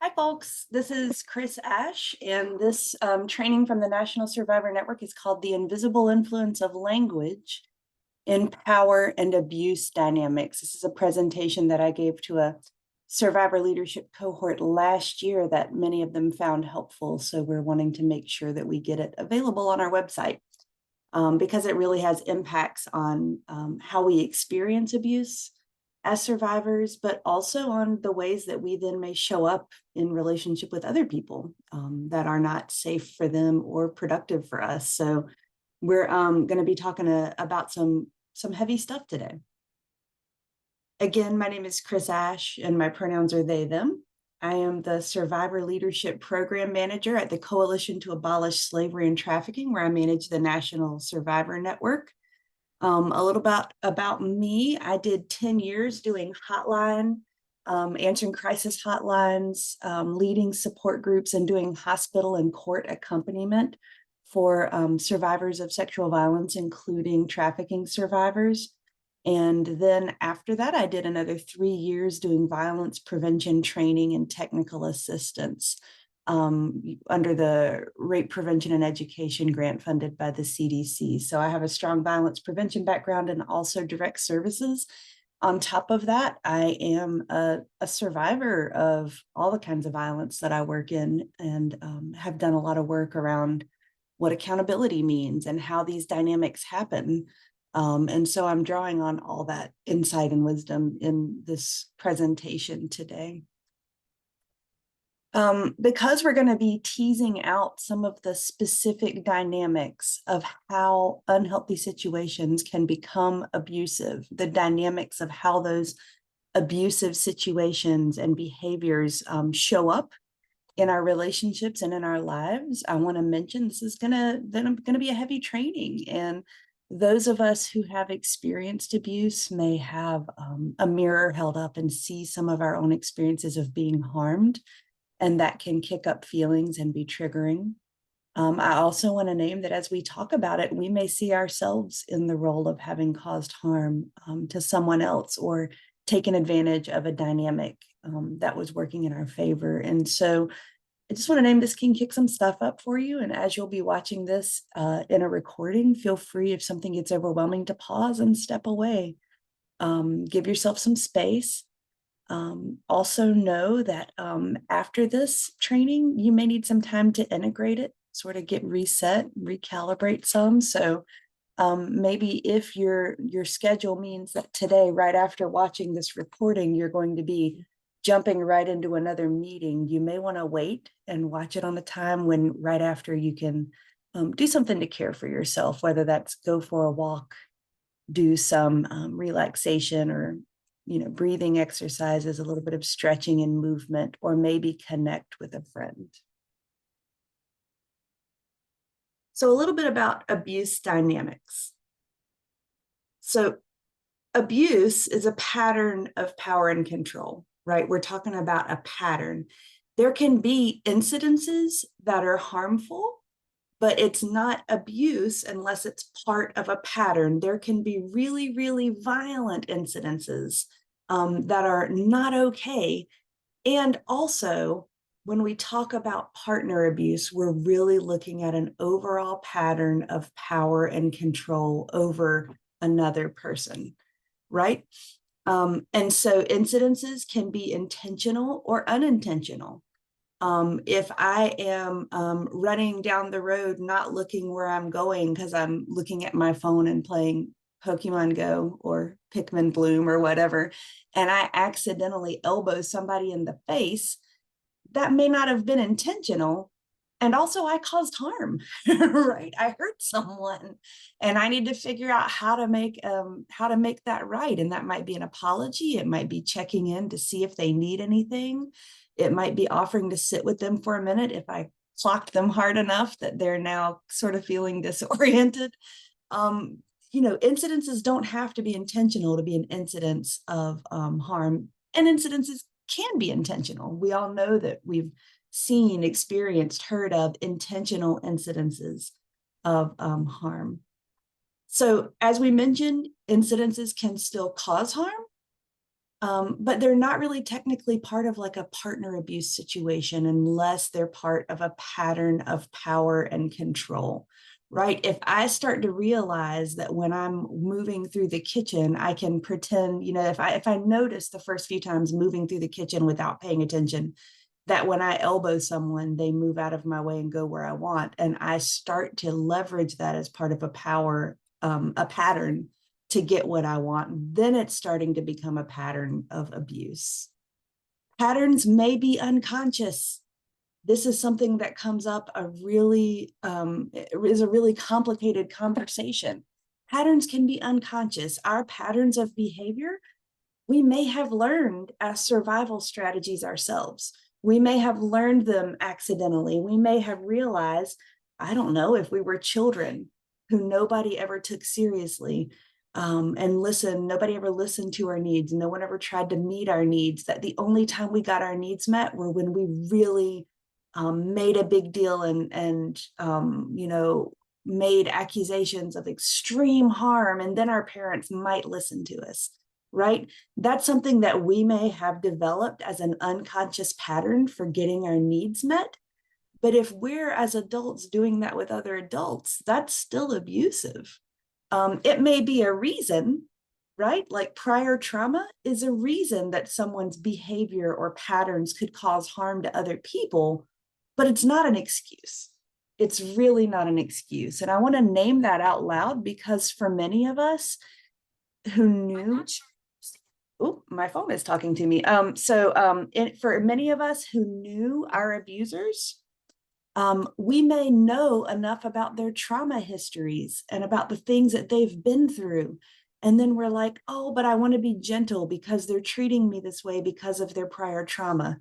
Hi, folks. This is Chris Ash, and this training from the National Survivor Network is called The Invisible Influence of Language in Power and Abuse Dynamics. This is a presentation that I gave to a survivor leadership cohort last year that many of them found helpful. So we're wanting to make sure that we get it available on our website because it really has impacts on how we experience abuse as survivors, but also on the ways that we then may show up in relationship with other people that are not safe for them or productive for us. So we're going to be talking about some heavy stuff today. Again, my name is Chris Ash, and my pronouns are they, them. I am the Survivor Leadership Program Manager at the Coalition to Abolish Slavery and Trafficking, where I manage the National Survivor Network. A little about me. I did 10 years doing hotline, answering crisis hotlines, leading support groups, and doing hospital and court accompaniment for survivors of sexual violence, including trafficking survivors. And then after that, I did another 3 years doing violence prevention training and technical assistance under the Rape Prevention and Education grant funded by the CDC. So I have a strong violence prevention background and also direct services. On top of that, I am a survivor of all the kinds of violence that I work in, and have done a lot of work around what accountability means and how these dynamics happen. And so I'm drawing on all that insight and wisdom in this presentation today. Because we're going to be teasing out some of the specific dynamics of how unhealthy situations can become abusive, the dynamics of how those abusive situations and behaviors show up in our relationships and in our lives, I want to mention this is going to be a heavy training. And those of us who have experienced abuse may have a mirror held up and see some of our own experiences of being harmed. And that can kick up feelings and be triggering. I also want to name that as we talk about it, we may see ourselves in the role of having caused harm to someone else or taken advantage of a dynamic that was working in our favor. And so I just want to name this can kick some stuff up for you. And as you'll be watching this in a recording, feel free if something gets overwhelming to pause and step away. Give yourself some space. Also know that after this training, you may need some time to integrate it, sort of get reset, recalibrate some. So maybe if your schedule means that today, right after watching this recording, you're going to be jumping right into another meeting, you may want to wait and watch it on a time when right after you can do something to care for yourself, whether that's go for a walk, do some relaxation or breathing exercises, a little bit of stretching and movement, or maybe connect with a friend. So a little bit about abuse dynamics. So abuse is a pattern of power and control, right? We're talking about a pattern. There can be incidences that are harmful, but it's not abuse unless it's part of a pattern. There can be really, really violent incidences that are not okay. And also, when we talk about partner abuse, we're really looking at an overall pattern of power and control over another person, right? And so incidences can be intentional or unintentional. If I am running down the road, not looking where I'm going because I'm looking at my phone and playing Pokemon Go or Pikmin Bloom or whatever, and I accidentally elbow somebody in the face, that may not have been intentional. And also I caused harm, right? I hurt someone and I need to figure out how to make that right. And that might be an apology. It might be checking in to see if they need anything. It might be offering to sit with them for a minute if I clocked them hard enough that they're now sort of feeling disoriented. Incidences don't have to be intentional to be an incidence of harm, and incidences can be intentional. We all know that we've seen, experienced, heard of intentional incidences of harm. So as we mentioned, incidences can still cause harm, but they're not really technically part of like a partner abuse situation unless they're part of a pattern of power and control, right? If I start to realize that when I'm moving through the kitchen, I can pretend, if I notice the first few times moving through the kitchen without paying attention, that when I elbow someone, they move out of my way and go where I want. And I start to leverage that as part of a pattern to get what I want, then it's starting to become a pattern of abuse. Patterns may be unconscious. This is something that comes up is a really complicated conversation. Patterns can be unconscious. Our patterns of behavior, we may have learned as survival strategies ourselves. We may have learned them accidentally. We may have realized, I don't know, if we were children who nobody ever took seriously, and nobody ever listened to our needs. No one ever tried to meet our needs, that the only time we got our needs met were when we really made a big deal and made accusations of extreme harm. And then our parents might listen to us, right? That's something that we may have developed as an unconscious pattern for getting our needs met. But if we're as adults doing that with other adults, that's still abusive. It may be a reason, right? Like prior trauma is a reason that someone's behavior or patterns could cause harm to other people, but it's not an excuse. It's really not an excuse. And I want to name that out loud because for many of us who knew, oh, my phone is talking to me. For many of us who knew our abusers, we may know enough about their trauma histories and about the things that they've been through. And then we're like, oh, but I want to be gentle because they're treating me this way because of their prior trauma.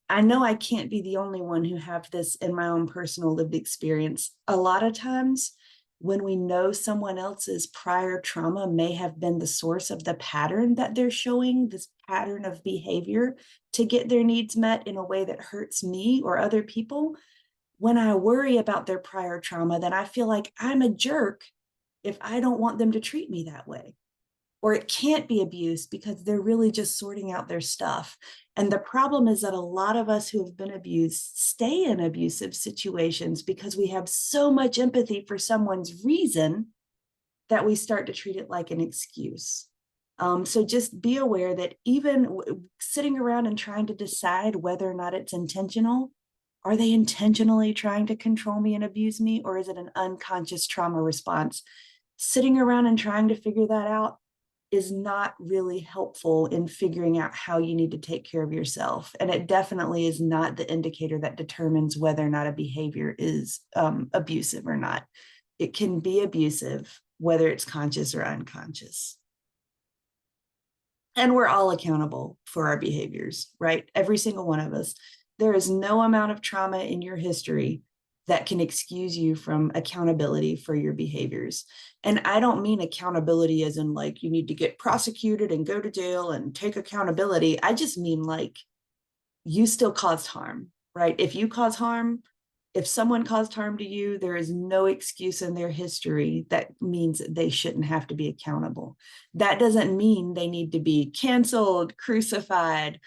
I know I can't be the only one who have this in my own personal lived experience. A lot of times when we know someone else's prior trauma may have been the source of the pattern that they're showing, this pattern of behavior to get their needs met in a way that hurts me or other people, when I worry about their prior trauma, then I feel like I'm a jerk if I don't want them to treat me that way. Or it can't be abuse because they're really just sorting out their stuff. And the problem is that a lot of us who have been abused stay in abusive situations because we have so much empathy for someone's reason that we start to treat it like an excuse. So just be aware that even sitting around and trying to decide whether or not it's intentional, are they intentionally trying to control me and abuse me, or is it an unconscious trauma response? Sitting around and trying to figure that out is not really helpful in figuring out how you need to take care of yourself. And it definitely is not the indicator that determines whether or not a behavior is abusive or not. It can be abusive, whether it's conscious or unconscious. And we're all accountable for our behaviors, right? Every single one of us. There is no amount of trauma in your history that can excuse you from accountability for your behaviors. And I don't mean accountability as in like you need to get prosecuted and go to jail and take accountability. I just mean like you still caused harm, right? If you cause harm, if someone caused harm to you, there is no excuse in their history that means that they shouldn't have to be accountable. That doesn't mean they need to be canceled, crucified,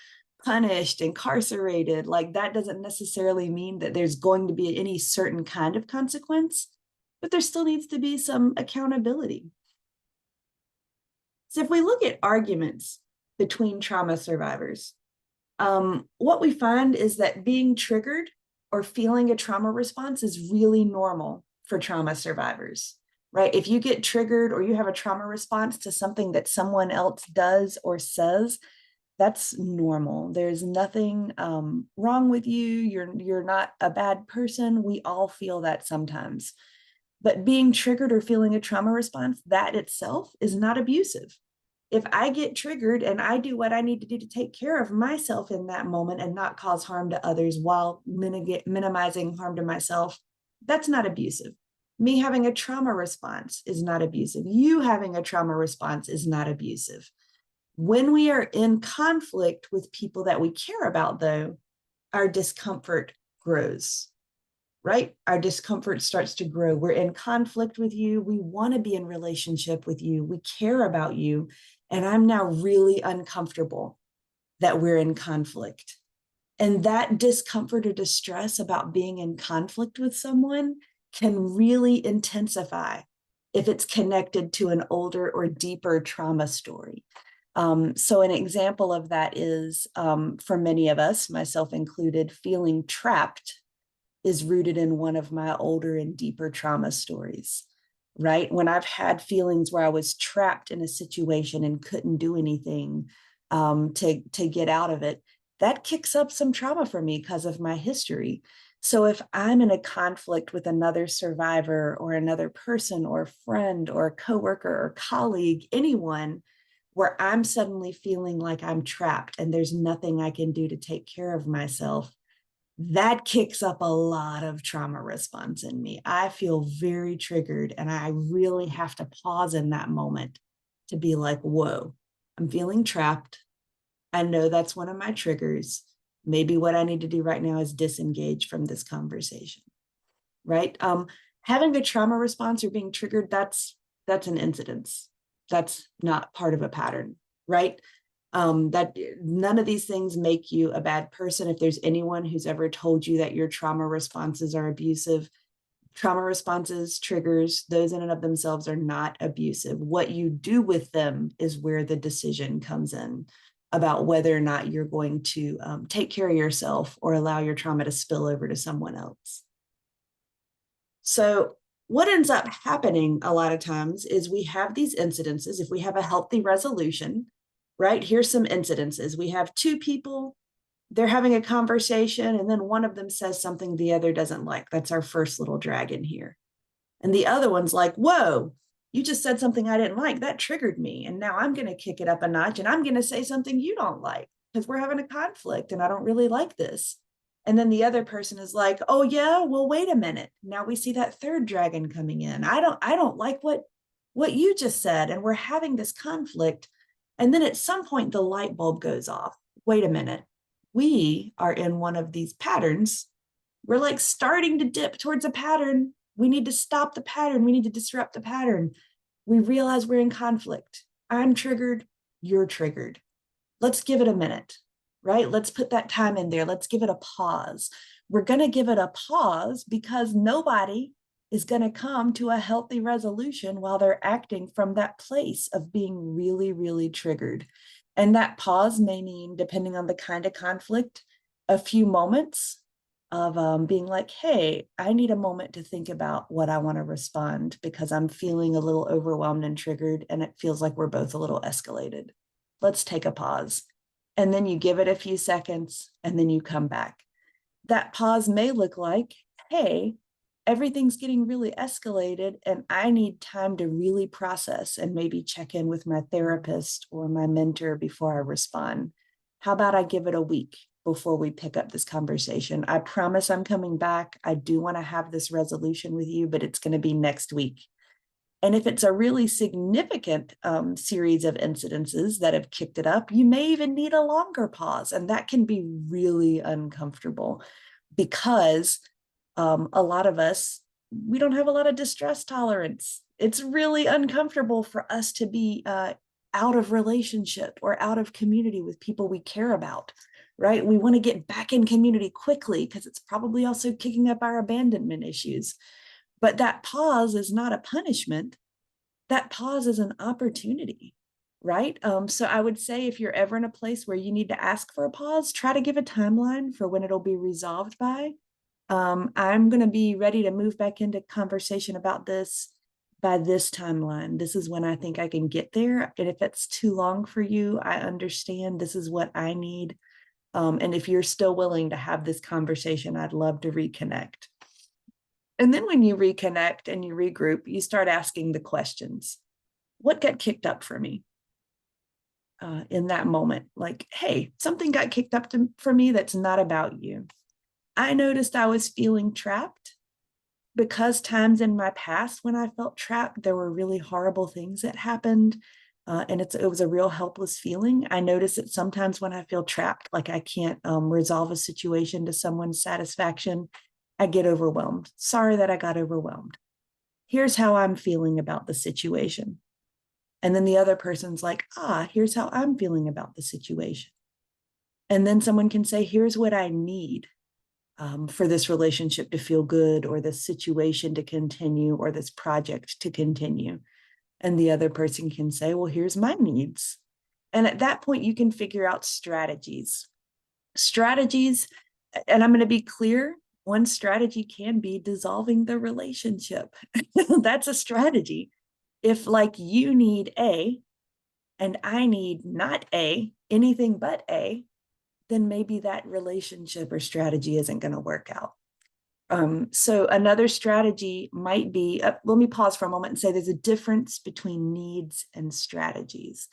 punished, incarcerated. Like that doesn't necessarily mean that there's going to be any certain kind of consequence, but there still needs to be some accountability. So if we look at arguments between trauma survivors, what we find is that being triggered or feeling a trauma response is really normal for trauma survivors, right? If you get triggered or you have a trauma response to something that someone else does or says, that's normal. There's nothing wrong with you. You're not a bad person. We all feel that sometimes. But being triggered or feeling a trauma response, that itself is not abusive. If I get triggered and I do what I need to do to take care of myself in that moment and not cause harm to others while minimizing harm to myself, that's not abusive. Me having a trauma response is not abusive. You having a trauma response is not abusive. When we are in conflict with people that we care about, though, our discomfort grows, right? Our discomfort starts to grow. We're in conflict with you. We want to be in relationship with you. We care about you. And I'm now really uncomfortable that we're in conflict. And that discomfort or distress about being in conflict with someone can really intensify if it's connected to an older or deeper trauma story. So an example of that is, for many of us, myself included, feeling trapped is rooted in one of my older and deeper trauma stories, right? When I've had feelings where I was trapped in a situation and couldn't do anything to get out of it, that kicks up some trauma for me because of my history. So if I'm in a conflict with another survivor or another person or friend or coworker or colleague, anyone, where I'm suddenly feeling like I'm trapped and there's nothing I can do to take care of myself, that kicks up a lot of trauma response in me. I feel very triggered, and I really have to pause in that moment to be like, whoa, I'm feeling trapped. I know that's one of my triggers. Maybe what I need to do right now is disengage from this conversation, right? Having a trauma response or being triggered, that's an incidence. That's not part of a pattern, right? That none of these things make you a bad person. If there's anyone who's ever told you that your trauma responses are abusive, trauma responses, triggers, those in and of themselves are not abusive. What you do with them is where the decision comes in about whether or not you're going to take care of yourself or allow your trauma to spill over to someone else. So what ends up happening a lot of times is we have these incidences. If we have a healthy resolution, right? Here's some incidences. We have two people, they're having a conversation, and then one of them says something the other doesn't like. That's our first little dragon here. And the other one's like, whoa, you just said something I didn't like. That triggered me. And now I'm going to kick it up a notch and I'm going to say something you don't like because we're having a conflict and I don't really like this. And then the other person is like, oh yeah, well, wait a minute. Now we see that third dragon coming in. I don't like what you just said. And we're having this conflict. And then at some point the light bulb goes off. Wait a minute. We are in one of these patterns. We're like starting to dip towards a pattern. We need to stop the pattern. We need to disrupt the pattern. We realize we're in conflict. I'm triggered. You're triggered. Let's give it a minute, right? Let's put that time in there. Let's give it a pause. We're going to give it a pause because nobody is going to come to a healthy resolution while they're acting from that place of being really, really triggered. And that pause may mean, depending on the kind of conflict, a few moments of being like, hey, I need a moment to think about what I want to respond because I'm feeling a little overwhelmed and triggered, and it feels like we're both a little escalated. Let's take a pause. And then you give it a few seconds, and then you come back. That pause may look like, hey, everything's getting really escalated, and I need time to really process and maybe check in with my therapist or my mentor before I respond. How about I give it a week before we pick up this conversation? I promise I'm coming back. I do want to have this resolution with you, but it's going to be next week. And if it's a really significant series of incidences that have kicked it up, you may even need a longer pause. And that can be really uncomfortable because a lot of us, we don't have a lot of distress tolerance. It's really uncomfortable for us to be out of relationship or out of community with people we care about, right? We want to get back in community quickly because it's probably also kicking up our abandonment issues. But that pause is not a punishment. That pause is an opportunity, right? So I would say if you're ever in a place where you need to ask for a pause, try to give a timeline for when it'll be resolved by. I'm going to be ready to move back into conversation about this by this timeline. This is when I think I can get there. And if it's too long for you, I understand. This is what I need. And if you're still willing to have this conversation, I'd love to reconnect. And then when you reconnect and you regroup, you start asking the questions. What got kicked up for me in that moment? Like, hey, something got kicked up for me that's not about you. I noticed I was feeling trapped because times in my past when I felt trapped, there were really horrible things that happened. And it was a real helpless feeling. I notice that sometimes when I feel trapped, like I can't resolve a situation to someone's satisfaction, I get overwhelmed. Sorry that I got overwhelmed. Here's how I'm feeling about the situation. And then the other person's like, here's how I'm feeling about the situation. And then someone can say, here's what I need for this relationship to feel good, or this situation to continue, or this project to continue. And the other person can say, well, here's my needs. And at that point, you can figure out strategies. Strategies, and I'm going to be clear, one strategy can be dissolving the relationship. That's a strategy. If like you need A and I need not A, anything but A, then maybe that relationship or strategy isn't going to work out. So another strategy might be, let me pause for a moment and say there's a difference between needs and strategies.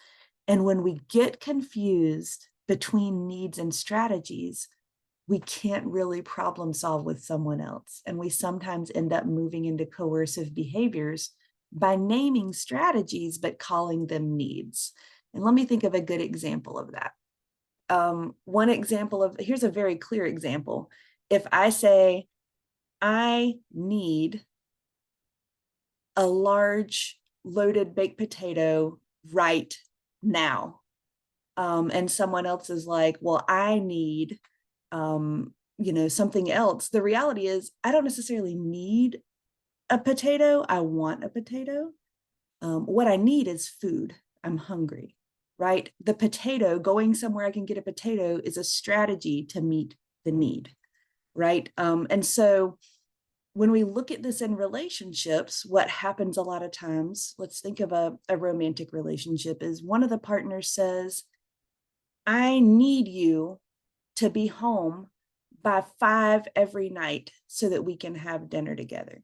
And when we get confused between needs and strategies, we can't really problem solve with someone else. And we sometimes end up moving into coercive behaviors by naming strategies, but calling them needs. And let me think of a good example of that. One example of, here's a very clear example. If I say, I need a large loaded baked potato right now. And someone else is like, well, I need, something else. The reality is I don't necessarily need a potato. I want a potato. What I need is food. I'm hungry, right? The potato, going somewhere I can get a potato, is a strategy to meet the need, right? And so when we look at this in relationships, what happens a lot of times, let's think of a romantic relationship, is one of the partners says, I need you to be home by 5 every night so that we can have dinner together.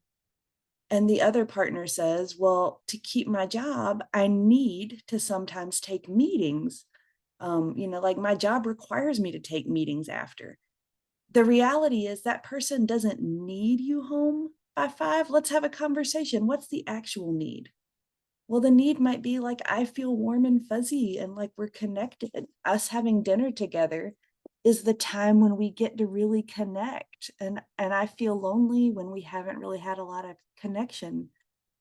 And the other partner says, well, to keep my job, I need to sometimes take meetings. Like my job requires me to take meetings after. The reality is that person doesn't need you home by 5. Let's have a conversation. What's the actual need? Well, the need might be like, I feel warm and fuzzy and like we're connected. Us having dinner together is the time when we get to really connect. And I feel lonely when we haven't really had a lot of connection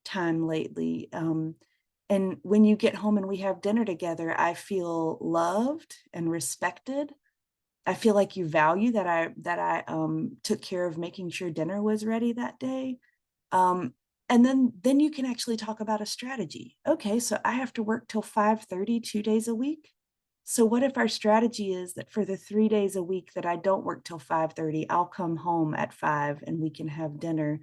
time lately. And when you get home and we have dinner together, I feel loved and respected. I feel like you value that I took care of making sure dinner was ready that day. And then you can actually talk about a strategy. Okay, so I have to work till 5:30, 2 days a week. So what if our strategy is that for the 3 days a week that I don't work till 5:30, I'll come home at 5 and we can have dinner.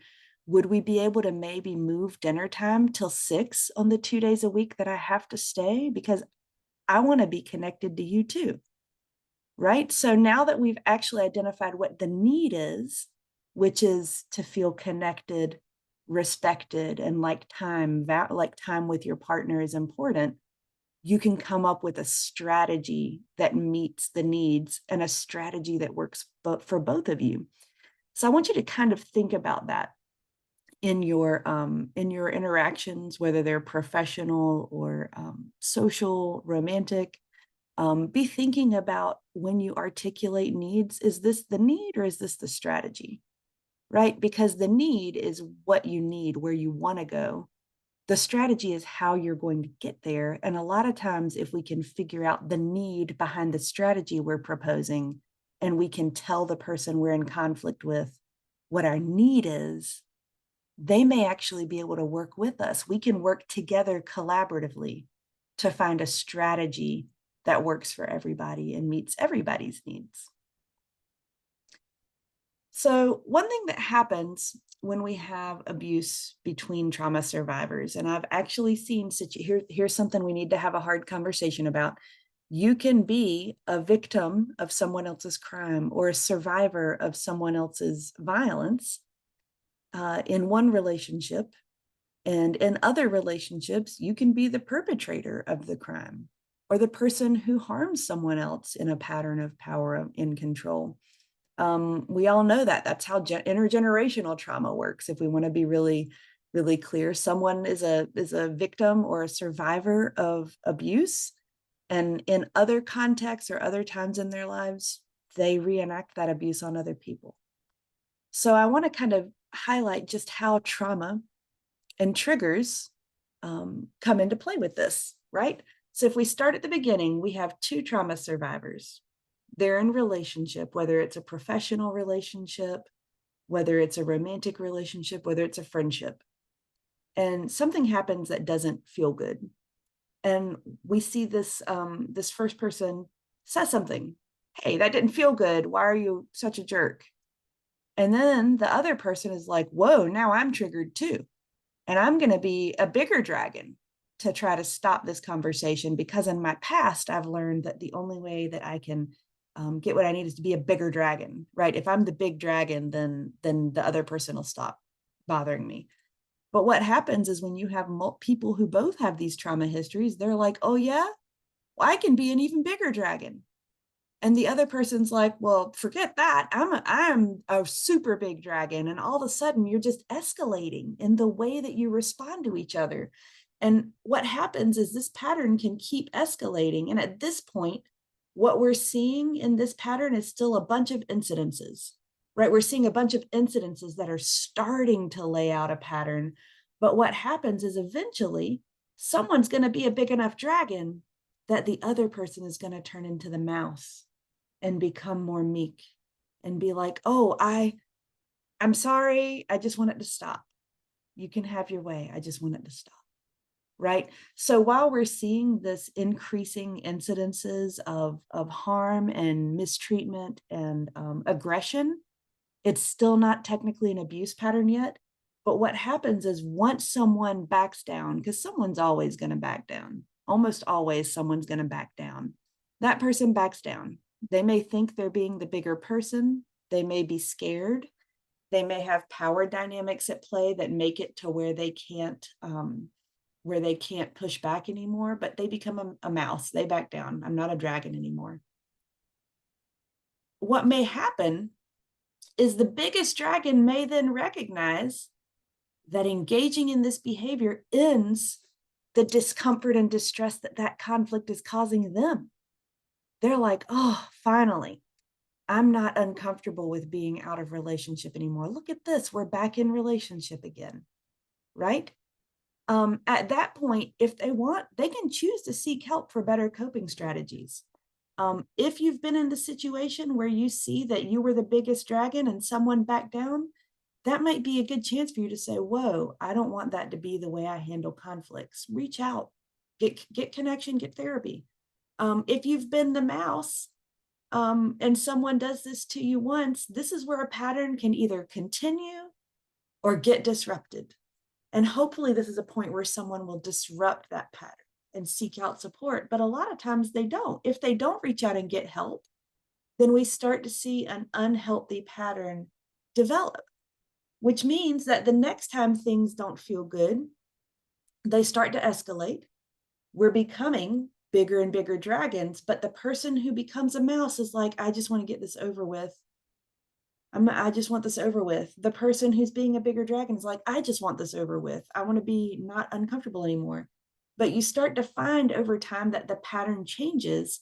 Would we be able to maybe move dinner time till 6 on the 2 days a week that I have to stay? Because I want to be connected to you too, right? So now that we've actually identified what the need is, which is to feel connected, respected, and like time with your partner is important, you can come up with a strategy that meets the needs and a strategy that works for both of you. So I want you to kind of think about that in your interactions, whether they're professional or social, romantic. Be thinking about when you articulate needs, is this the need or is this the strategy, right? Because the need is what you need, where you want to go. The strategy is how you're going to get there. And a lot of times, if we can figure out the need behind the strategy we're proposing, and we can tell the person we're in conflict with what our need is, they may actually be able to work with us. We can work together collaboratively to find a strategy that works for everybody and meets everybody's needs. So one thing that happens when we have abuse between trauma survivors, and I've actually seen, here's something we need to have a hard conversation about. You can be a victim of someone else's crime or a survivor of someone else's violence in one relationship. And in other relationships, you can be the perpetrator of the crime or the person who harms someone else in a pattern of power and control. We all know that. That's how intergenerational trauma works. If we want to be really, really clear, someone is a victim or a survivor of abuse, and in other contexts or other times in their lives, they reenact that abuse on other people. So I want to kind of highlight just how trauma and triggers come into play with this, right? So if we start at the beginning, we have two trauma survivors. They're in relationship, whether it's a professional relationship, whether it's a romantic relationship, whether it's a friendship. And something happens that doesn't feel good. And we see this first person says something. Hey, that didn't feel good. Why are you such a jerk? And then the other person is like, whoa, now I'm triggered too. And I'm going to be a bigger dragon to try to stop this conversation, because in my past, I've learned that the only way that I can get what I need is to be a bigger dragon, right? If I'm the big dragon, then the other person will stop bothering me. But what happens is when you have people who both have these trauma histories, they're like, oh yeah, well, I can be an even bigger dragon. And the other person's like, well, forget that. I'm a super big dragon. And all of a sudden you're just escalating in the way that you respond to each other. And what happens is this pattern can keep escalating. And at this point, what we're seeing in this pattern is still a bunch of incidences, right? We're seeing a bunch of incidences that are starting to lay out a pattern. But what happens is eventually someone's going to be a big enough dragon that the other person is going to turn into the mouse and become more meek and be like, oh, I'm sorry, I just want it to stop. You can have your way, I just want it to stop, right? So while we're seeing this increasing incidences of harm and mistreatment and aggression, it's still not technically an abuse pattern yet. But what happens is once someone backs down, because someone's always going to back down, almost always someone's going to back down, that person backs down. They may think they're being the bigger person. They may be scared. They may have power dynamics at play that make it to where they can't push back anymore, but they become a mouse. They back down. I'm not a dragon anymore. What may happen is the biggest dragon may then recognize that engaging in this behavior ends the discomfort and distress that that conflict is causing them. They're like, oh, finally, I'm not uncomfortable with being out of relationship anymore. Look at this, we're back in relationship again, right? At that point, if they want, they can choose to seek help for better coping strategies. If you've been in the situation where you see that you were the biggest dragon and someone backed down, that might be a good chance for you to say, whoa, I don't want that to be the way I handle conflicts. Reach out, get connection, get therapy. If you've been the mouse and someone does this to you once, this is where a pattern can either continue or get disrupted. And hopefully this is a point where someone will disrupt that pattern and seek out support. But a lot of times they don't. If they don't reach out and get help, then we start to see an unhealthy pattern develop, which means that the next time things don't feel good, they start to escalate. We're becoming bigger and bigger dragons, but the person who becomes a mouse is like, I just want to get this over with. I just want this over with. The person who's being a bigger dragon is like, I just want this over with. I want to be not uncomfortable anymore. But you start to find over time that the pattern changes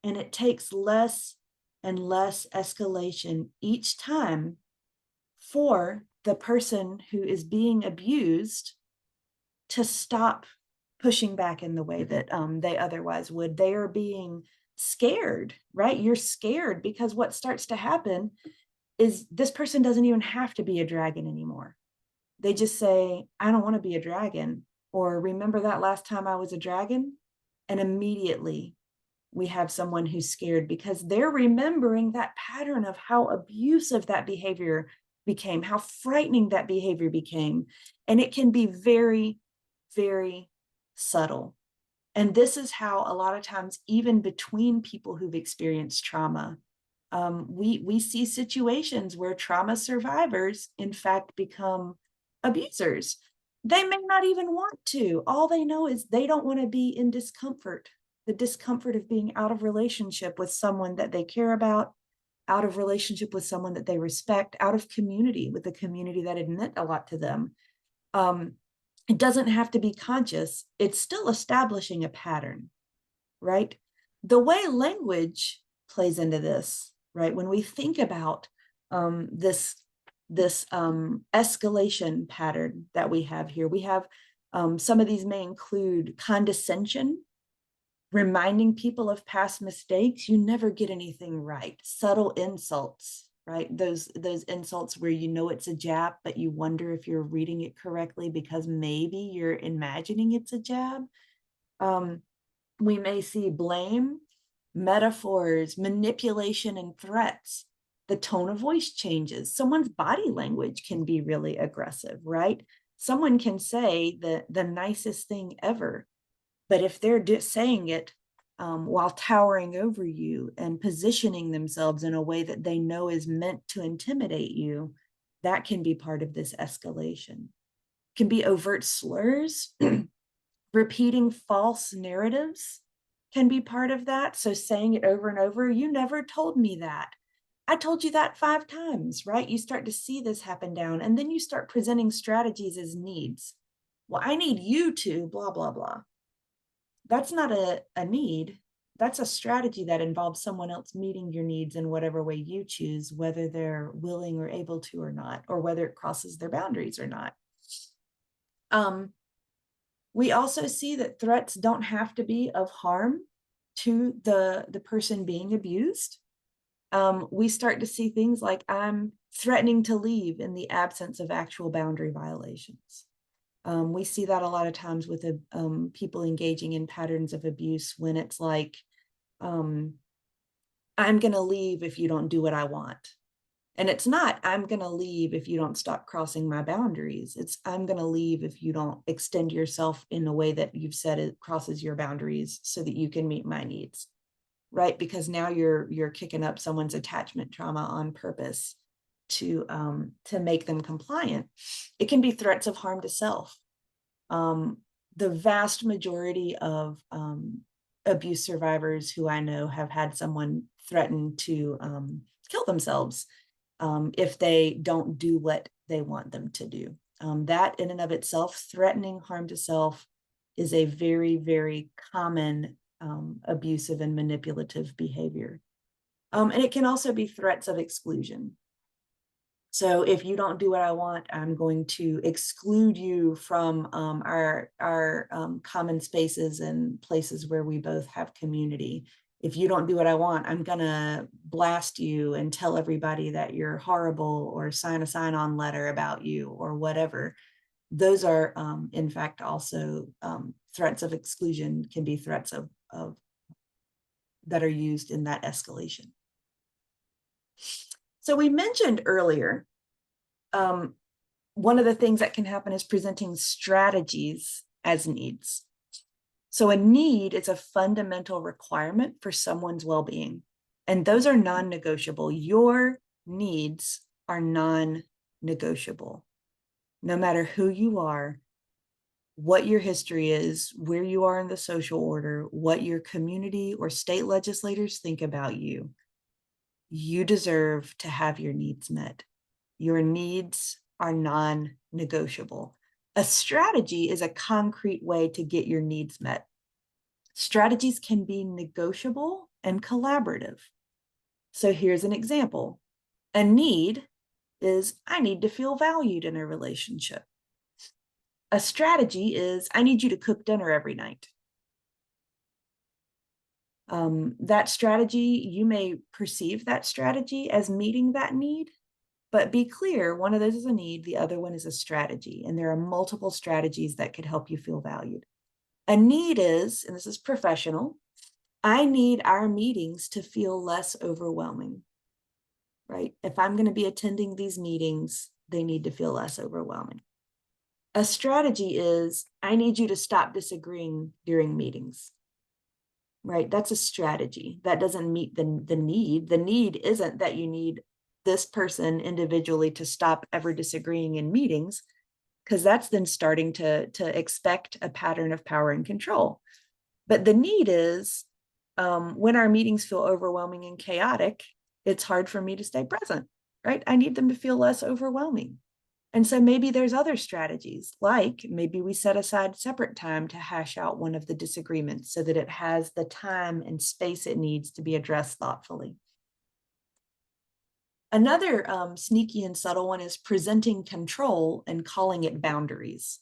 and it takes less and less escalation each time for the person who is being abused to stop pushing back in the way that they otherwise would. They are being scared, right? You're scared because what starts to happen is this person doesn't even have to be a dragon anymore. They just say, I don't want to be a dragon, or remember that last time I was a dragon? And immediately we have someone who's scared because they're remembering that pattern of how abusive that behavior became, how frightening that behavior became. And it can be very, very subtle. And this is how a lot of times, even between people who've experienced trauma, we see situations where trauma survivors, in fact, become abusers. They may not even want to. All they know is they don't want to be in discomfort, the discomfort of being out of relationship with someone that they care about, out of relationship with someone that they respect, out of community with a community that had meant a lot to them. It doesn't have to be conscious. It's still establishing a pattern, right? The way language plays into this, right? When we think about this escalation pattern that we have here, we have Some of these may include condescension, reminding people of past mistakes. You never get anything right. Subtle insults, right? Those insults where you know it's a jab, but you wonder if you're reading it correctly because maybe you're imagining it's a jab. We may see blame, metaphors, manipulation, and threats. The tone of voice changes. Someone's body language can be really aggressive, right? Someone can say the nicest thing ever, but if they're saying it while towering over you and positioning themselves in a way that they know is meant to intimidate you, that can be part of this escalation. It can be overt slurs, repeating false narratives can be part of that. So saying it over and over, you never told me that. I told you that 5 times, right? You start to see this happen down, and then you start presenting strategies as needs. Well, I need you to blah, blah, blah. That's not a need. That's a strategy that involves someone else meeting your needs in whatever way you choose, whether they're willing or able to or not, or whether it crosses their boundaries or not. We also see that threats don't have to be of harm to the person being abused. We start to see things like I'm threatening to leave in the absence of actual boundary violations. We see that a lot of times with people engaging in patterns of abuse when it's like, I'm going to leave if you don't do what I want. And it's not, I'm going to leave if you don't stop crossing my boundaries. It's, I'm going to leave if you don't extend yourself in a way that you've said it crosses your boundaries so that you can meet my needs, right? Because now you're kicking up someone's attachment trauma on purpose to make them compliant. It can be threats of harm to self. The vast majority of abuse survivors who I know have had someone threaten to kill themselves if they don't do what they want them to do. That in and of itself, threatening harm to self, is a very, very common abusive and manipulative behavior. And it can also be threats of exclusion. So if you don't do what I want, I'm going to exclude you from our common spaces and places where we both have community. If you don't do what I want, I'm going to blast you and tell everybody that you're horrible or sign a sign-on letter about you or whatever. Those are, in fact, also threats of exclusion, can be threats of that are used in that escalation. So we mentioned earlier, one of the things that can happen is presenting strategies as needs. So a need is a fundamental requirement for someone's well-being, and those are non-negotiable. Your needs are non-negotiable. No matter who you are, what your history is, where you are in the social order, what your community or state legislators think about you, you deserve to have your needs met. Your needs are non-negotiable. A strategy is a concrete way to get your needs met. Strategies can be negotiable and collaborative. So here's an example. A need is, I need to feel valued in a relationship. A strategy is, I need you to cook dinner every night. That strategy, you may perceive that strategy as meeting that need, but be clear, one of those is a need, the other one is a strategy, and there are multiple strategies that could help you feel valued. A need is, and this is professional, I need our meetings to feel less overwhelming, right? If I'm going to be attending these meetings, they need to feel less overwhelming. A strategy is, I need you to stop disagreeing during meetings, right? That's a strategy. That doesn't meet the need. The need isn't that you need this person individually to stop ever disagreeing in meetings, because that's then starting to expect a pattern of power and control. But the need is, when our meetings feel overwhelming and chaotic, it's hard for me to stay present, right? I need them to feel less overwhelming. And so maybe there's other strategies, like maybe we set aside separate time to hash out one of the disagreements so that it has the time and space it needs to be addressed thoughtfully. Another sneaky and subtle one is presenting control and calling it boundaries.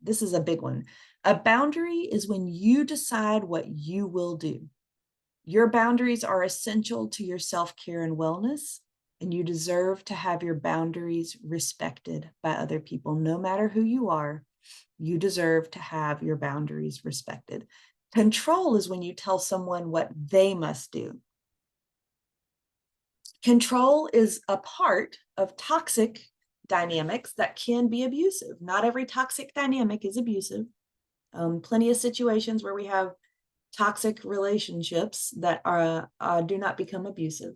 This is a big one. A boundary is when you decide what you will do. Your boundaries are essential to your self-care and wellness, and you deserve to have your boundaries respected by other people. No matter who you are, you deserve to have your boundaries respected. Control is when you tell someone what they must do. Control is a part of toxic dynamics that can be abusive. Not every toxic dynamic is abusive. Plenty of situations where we have toxic relationships that are do not become abusive,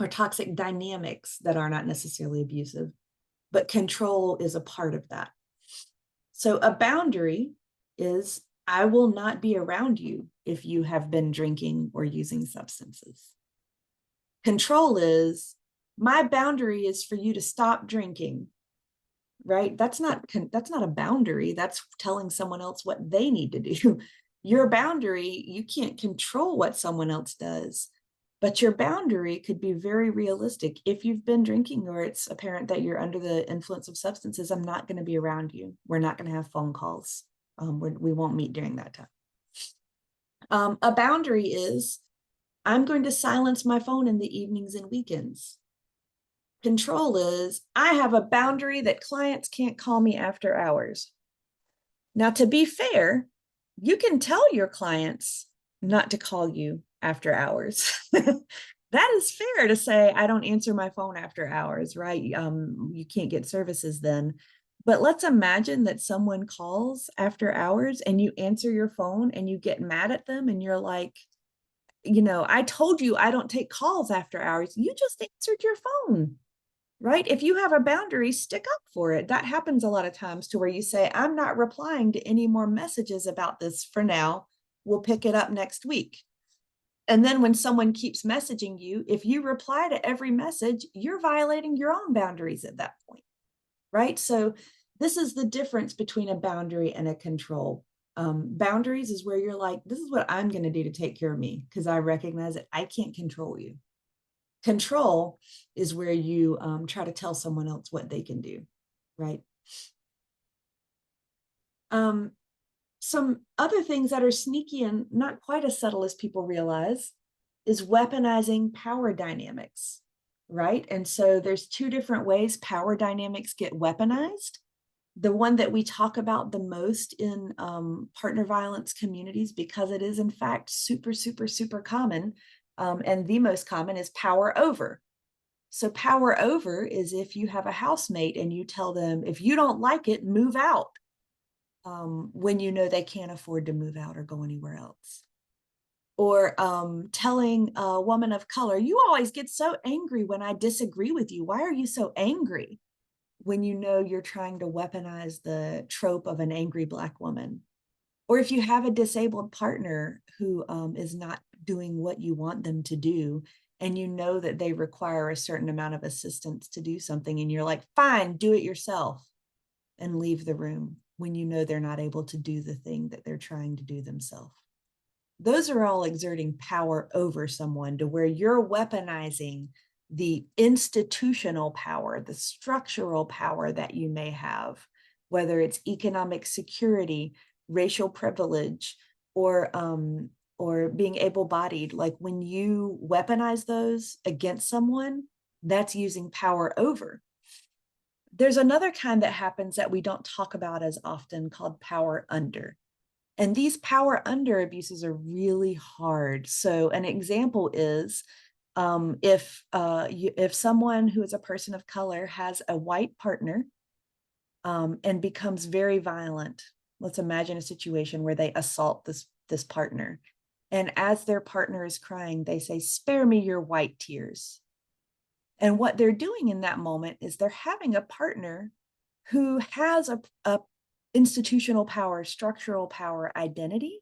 or toxic dynamics that are not necessarily abusive, but control is a part of that. So a boundary is, I will not be around you if you have been drinking or using substances. Control is, my boundary is for you to stop drinking, right? That's not a boundary. That's telling someone else what they need to do. Your boundary, you can't control what someone else does, but your boundary could be very realistic. If you've been drinking or it's apparent that you're under the influence of substances, I'm not going to be around you. We're not going to have phone calls. We won't meet during that time. A boundary is, I'm going to silence my phone in the evenings and weekends. Control is, I have a boundary that clients can't call me after hours. Now, to be fair, you can tell your clients not to call you after hours. That is fair to say, I don't answer my phone after hours, right? You can't get services then. But let's imagine that someone calls after hours and you answer your phone and you get mad at them and you're like, I told you I don't take calls after hours. You just answered your phone, right? If you have a boundary, stick up for it. That happens a lot of times to where you say, I'm not replying to any more messages about this for now. We'll pick it up next week. And then when someone keeps messaging you, if you reply to every message, you're violating your own boundaries at that point, right? So this is the difference between a boundary and a control. Boundaries is where you're like, this is what I'm going to do to take care of me because I recognize that I can't control you. Control is where you try to tell someone else what they can do, right? Some other things that are sneaky and not quite as subtle as people realize is weaponizing power dynamics, right? And so there's two different ways power dynamics get weaponized. The one that we talk about the most in partner violence communities, because it is in fact super, super, super common, and the most common, is power over. So power over is if you have a housemate and you tell them, if you don't like it, move out, when you know they can't afford to move out or go anywhere else. Or telling a woman of color, you always get so angry when I disagree with you. Why are you so angry? When you know you're trying to weaponize the trope of an angry Black woman. Or if you have a disabled partner who is not doing what you want them to do, and you know that they require a certain amount of assistance to do something, and you're like, fine, do it yourself, and leave the room when you know they're not able to do the thing that they're trying to do themselves. Those are all exerting power over someone to where you're weaponizing the institutional power, the structural power that you may have, whether it's economic security, racial privilege, or being able-bodied. Like when you weaponize those against someone, that's using power over. There's another kind that happens that we don't talk about as often called power under. And these power under abuses are really hard. So an example is if someone who is a person of color has a white partner and becomes very violent. Let's imagine a situation where they assault this partner. And as their partner is crying, they say, spare me your white tears. And what they're doing in that moment is they're having a partner who has a institutional power, structural power identity,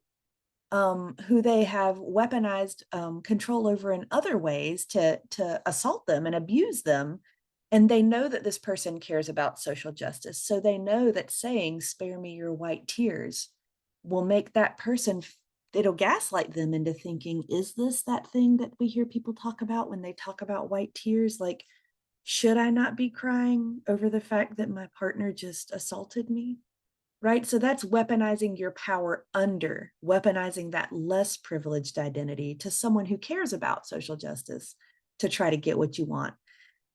who they have weaponized control over in other ways to assault them and abuse them. And they know that this person cares about social justice. So they know that saying, spare me your white tears, will make that person, it'll gaslight them into thinking, is this that thing that we hear people talk about when they talk about white tears? Like, should I not be crying over the fact that my partner just assaulted me? right? So that's weaponizing your power under, weaponizing that less privileged identity to someone who cares about social justice to try to get what you want.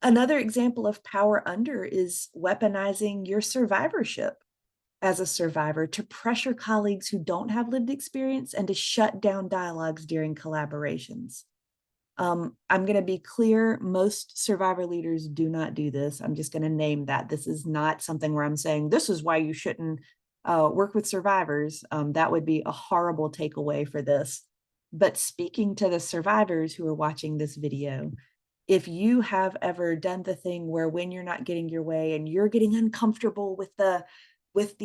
Another example of power under is weaponizing your survivorship as a survivor to pressure colleagues who don't have lived experience and to shut down dialogues during collaborations. I'm going to be clear, most survivor leaders do not do this. I'm just going to name that. This is not something where I'm saying, this is why you shouldn't work with survivors. That would be a horrible takeaway for this. But speaking to the survivors who are watching this video, if you have ever done the thing where when you're not getting your way and you're getting uncomfortable with the with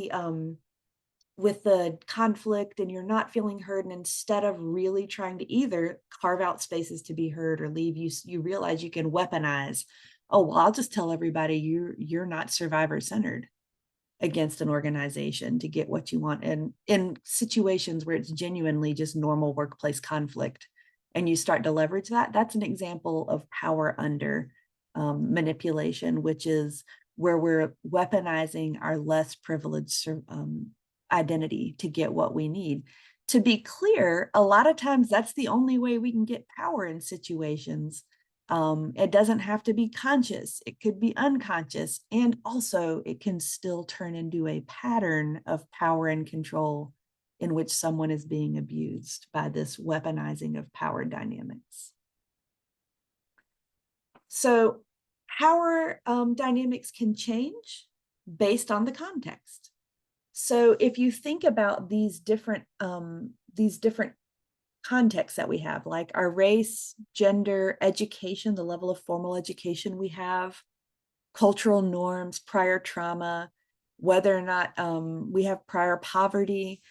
the conflict and you're not feeling heard, and instead of really trying to either carve out spaces to be heard or leave, you realize you can weaponize, oh well, I'll just tell everybody you're not survivor centered against an organization to get what you want. And in situations where it's genuinely just normal workplace conflict and you start to leverage that, that's an example of power under manipulation, which is where we're weaponizing our less privileged identity to get what we need. To be clear, a lot of times that's the only way we can get power in situations. It doesn't have to be conscious, it could be unconscious, and also it can still turn into a pattern of power and control in which someone is being abused by this weaponizing of power dynamics. So power dynamics can change based on the context. So if you think about these different contexts that we have, like our race, gender, education, the level of formal education we have, cultural norms, prior trauma, whether or not we have prior poverty,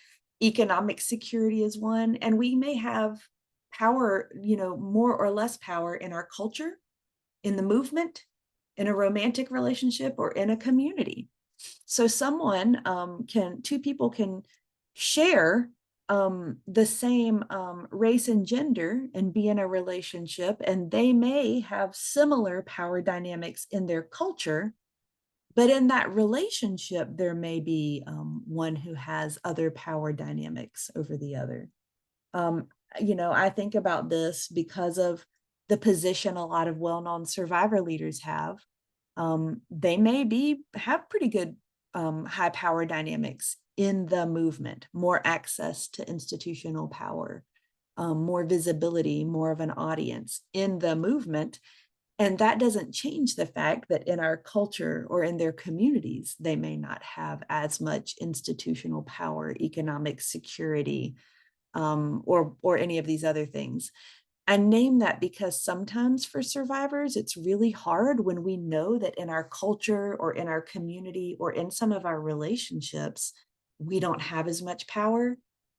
economic security is one, and we may have power, more or less power in our culture, in the movement, in a romantic relationship, or in a community. So two people can share the same race and gender and be in a relationship, and they may have similar power dynamics in their culture, but in that relationship, there may be one who has other power dynamics over the other. Um, I think about this because of the position a lot of well-known survivor leaders have. They may have pretty good high power dynamics in the movement, more access to institutional power, more visibility, more of an audience in the movement. And that doesn't change the fact that in our culture or in their communities, they may not have as much institutional power, economic security, or any of these other things. I name that because sometimes for survivors, it's really hard when we know that in our culture or in our community or in some of our relationships, we don't have as much power.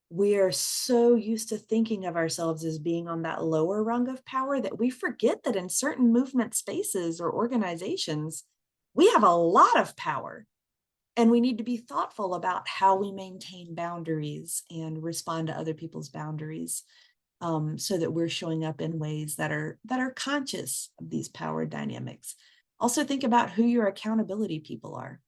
We are so used to thinking of ourselves as being on that lower rung of power that we forget that in certain movement spaces or organizations, we have a lot of power. And we need to be thoughtful about how we maintain boundaries and respond to other people's boundaries, so that we're showing up in ways that are conscious of these power dynamics. Also think about who your accountability people are.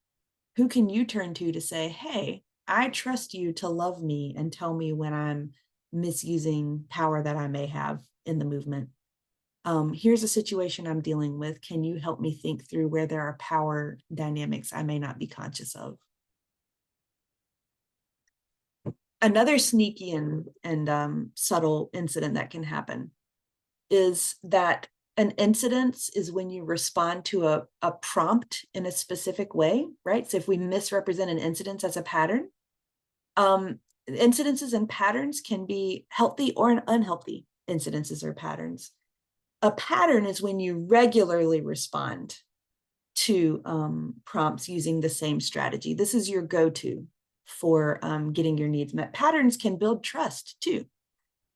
Who can you turn to say, hey, I trust you to love me and tell me when I'm misusing power that I may have in the movement. Here's a situation I'm dealing with. Can you help me think through where there are power dynamics I may not be conscious of? Another sneaky and subtle incident that can happen is that an incidence is when you respond to a prompt in a specific way, right? So if we misrepresent an incidence as a pattern, incidences and patterns can be healthy or unhealthy incidences or patterns. A pattern is when you regularly respond to prompts using the same strategy. This is your go-to for getting your needs met. Patterns can build trust too.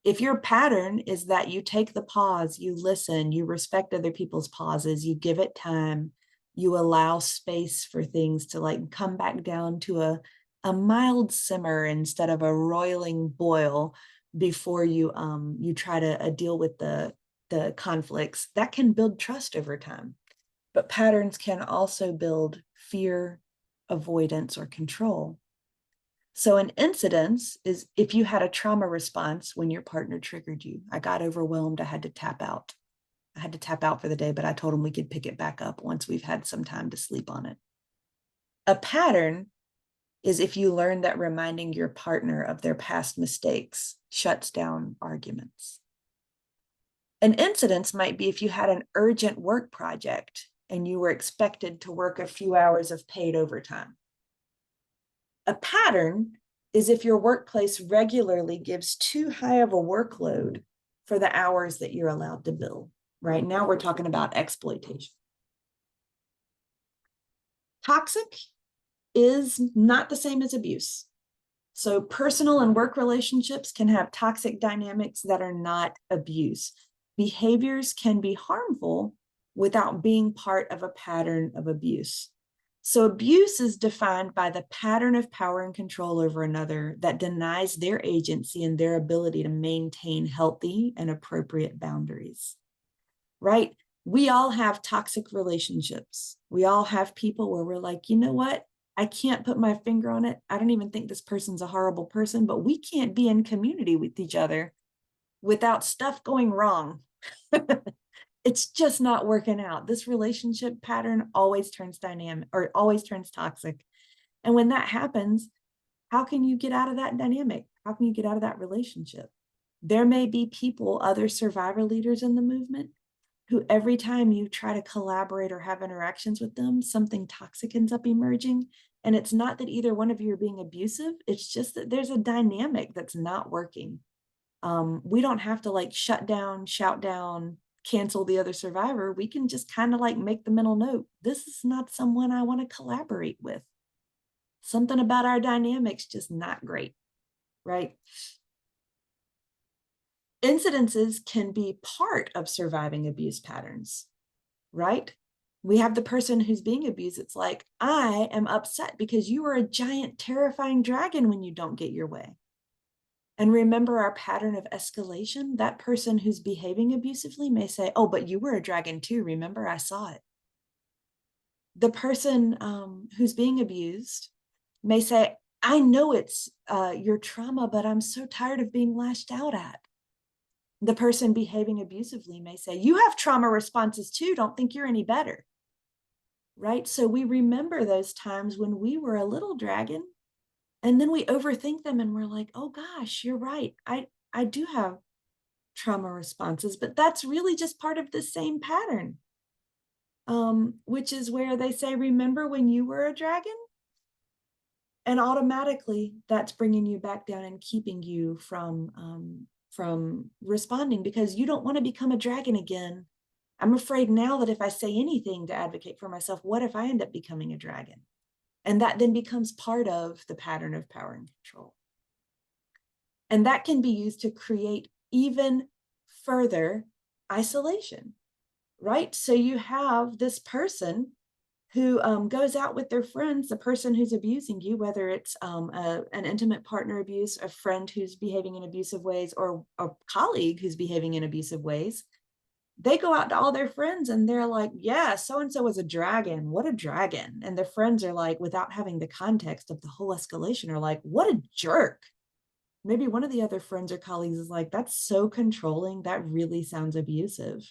If your pattern is that you take the pause, you listen, you respect other people's pauses, you give it time, you allow space for things to come back down to a mild simmer instead of a roiling boil before you try to deal with the conflicts, that can build trust over time. But patterns can also build fear, avoidance, or control. So an incidence is if you had a trauma response when your partner triggered you. I got overwhelmed, I had to tap out. I had to tap out for the day, but I told him we could pick it back up once we've had some time to sleep on it. A pattern is if you learn that reminding your partner of their past mistakes shuts down arguments. An incidence might be if you had an urgent work project and you were expected to work a few hours of paid overtime. A pattern is if your workplace regularly gives too high of a workload for the hours that you're allowed to bill. Right now, we're talking about exploitation. Toxic is not the same as abuse. So personal and work relationships can have toxic dynamics that are not abuse. Behaviors can be harmful without being part of a pattern of abuse. So abuse is defined by the pattern of power and control over another that denies their agency and their ability to maintain healthy and appropriate boundaries, right? We all have toxic relationships. We all have people where we're like, you know what? I can't put my finger on it. I don't even think this person's a horrible person, but we can't be in community with each other without stuff going wrong. It's just not working out. This relationship pattern always turns dynamic or always turns toxic. And when that happens, how can you get out of that dynamic? How can you get out of that relationship? There may be people, other survivor leaders in the movement, who every time you try to collaborate or have interactions with them, something toxic ends up emerging. And it's not that either one of you are being abusive. It's just that there's a dynamic that's not working. We don't have to like shut down, shout down, cancel the other survivor. We can just kind of like make the mental note. This is not someone I want to collaborate with. Something about our dynamics just not great, right? Incidences can be part of surviving abuse patterns, right? We have the person who's being abused. It's like, I am upset because you are a giant, terrifying dragon when you don't get your way. And remember our pattern of escalation? That person who's behaving abusively may say, oh, but you were a dragon too. Remember, I saw it. The person who's being abused may say, I know it's your trauma, but I'm so tired of being lashed out at. The person behaving abusively may say, you have trauma responses too. Don't think you're any better. Right? So we remember those times when we were a little dragon and then we overthink them and we're like, oh gosh, you're right. I do have trauma responses, but that's really just part of the same pattern, which is where they say, remember when you were a dragon? And automatically that's bringing you back down and keeping you from responding because you don't want to become a dragon again. I'm afraid now that if I say anything to advocate for myself, what if I end up becoming a dragon? And that then becomes part of the pattern of power and control. And that can be used to create even further isolation, right? So you have this person who goes out with their friends, the person who's abusing you, whether it's an intimate partner abuse, a friend who's behaving in abusive ways, or a colleague who's behaving in abusive ways. They go out to all their friends and they're like, yeah, so-and-so was a dragon. What a dragon. And their friends are like, without having the context of the whole escalation, are like, what a jerk. Maybe one of the other friends or colleagues is like, that's so controlling. That really sounds abusive.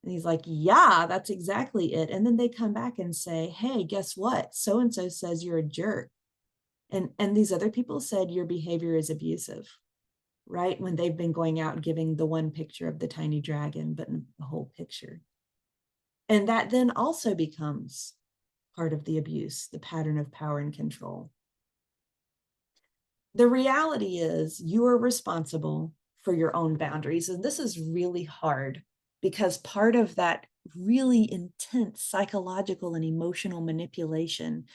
And he's like, yeah, that's exactly it. And then they come back and say, hey, guess what? So-and-so says you're a jerk. And these other people said your behavior is abusive, right? When they've been going out and giving the one picture of the tiny dragon, but in the whole picture. And that then also becomes part of the abuse, the pattern of power and control. The reality is you are responsible for your own boundaries. And this is really hard because part of that really intense psychological and emotional manipulation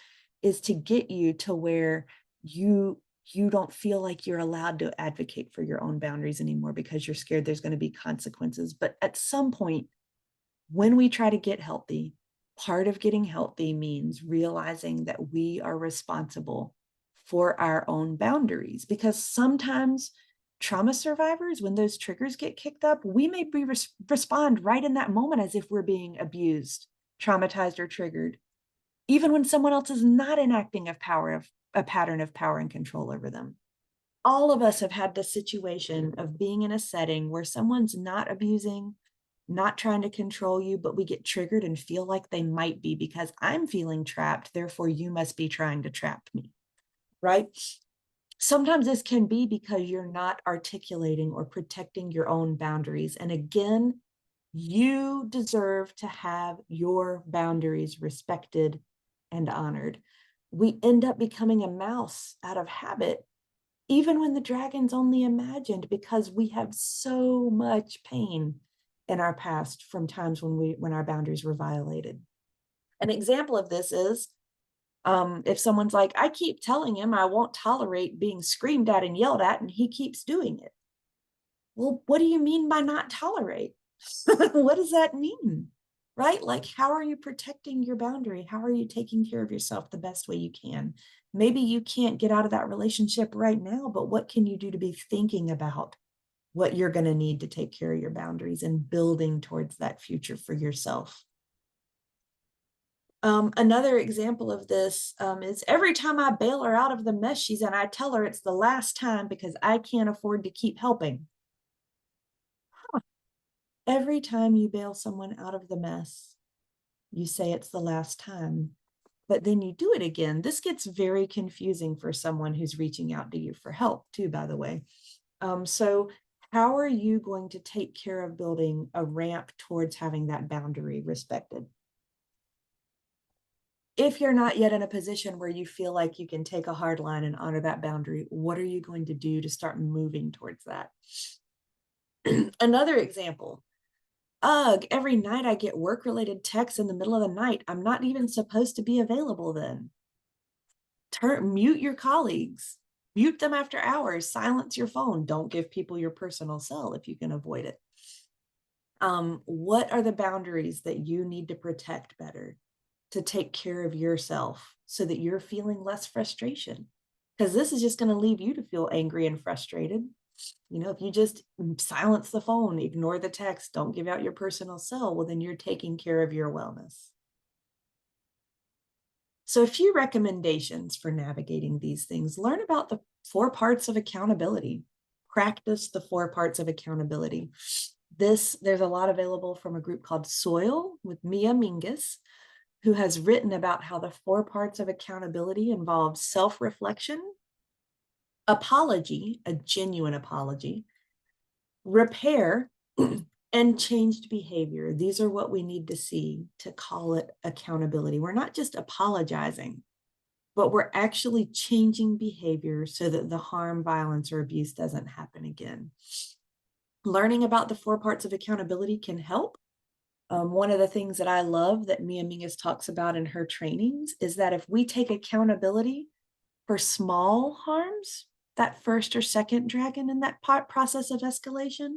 is to get you to where you don't feel like you're allowed to advocate for your own boundaries anymore because you're scared there's going to be consequences. But at some point, when we try to get healthy, part of getting healthy means realizing that we are responsible for our own boundaries, because sometimes trauma survivors, when those triggers get kicked up, we may respond right in that moment as if we're being abused, traumatized, or triggered, even when someone else is not enacting a a pattern of power and control over them. All of us have had the situation of being in a setting where someone's not abusing, not trying to control you, but we get triggered and feel like they might be because I'm feeling trapped. Therefore, you must be trying to trap me, right? Sometimes this can be because you're not articulating or protecting your own boundaries. And again, you deserve to have your boundaries respected and honored. We end up becoming a mouse out of habit, even when the dragon's only imagined, because we have so much pain in our past from times when our boundaries were violated. An example of this is if someone's like, I keep telling him I won't tolerate being screamed at and yelled at, and he keeps doing it. Well, what do you mean by not tolerate? What does that mean? Right? Like, how are you protecting your boundary? How are you taking care of yourself the best way you can? Maybe you can't get out of that relationship right now, but what can you do to be thinking about what you're going to need to take care of your boundaries and building towards that future for yourself? Another example of this is every time I bail her out of the mess she's in, I tell her it's the last time because I can't afford to keep helping. Every time you bail someone out of the mess, you say it's the last time, but then you do it again. This gets very confusing for someone who's reaching out to you for help too, by the way. So how are you going to take care of building a ramp towards having that boundary respected? If you're not yet in a position where you feel like you can take a hard line and honor that boundary, what are you going to do to start moving towards that? Another example, ugh, every night I get work-related texts in the middle of the night. I'm not even supposed to be available then. Mute your colleagues, mute them after hours, silence your phone. Don't give people your personal cell if you can avoid it. What are the boundaries that you need to protect better to take care of yourself so that you're feeling less frustration? Because this is just going to leave you to feel angry and frustrated. You know, if you just silence the phone, ignore the text, don't give out your personal cell, well, then you're taking care of your wellness. So a few recommendations for navigating these things. Learn about the 4 parts of accountability. Practice the 4 parts of accountability. There's a lot available from a group called Soil with Mia Mingus, who has written about how the 4 parts of accountability involve self-reflection, apology, a genuine apology, repair, and changed behavior. These are what we need to see to call it accountability. We're not just apologizing, but we're actually changing behavior so that the harm, violence, or abuse doesn't happen again. Learning about the 4 parts of accountability can help. One of the things that I love that Mia Mingus talks about in her trainings is that if we take accountability for small harms, that first or second dragon in that process of escalation,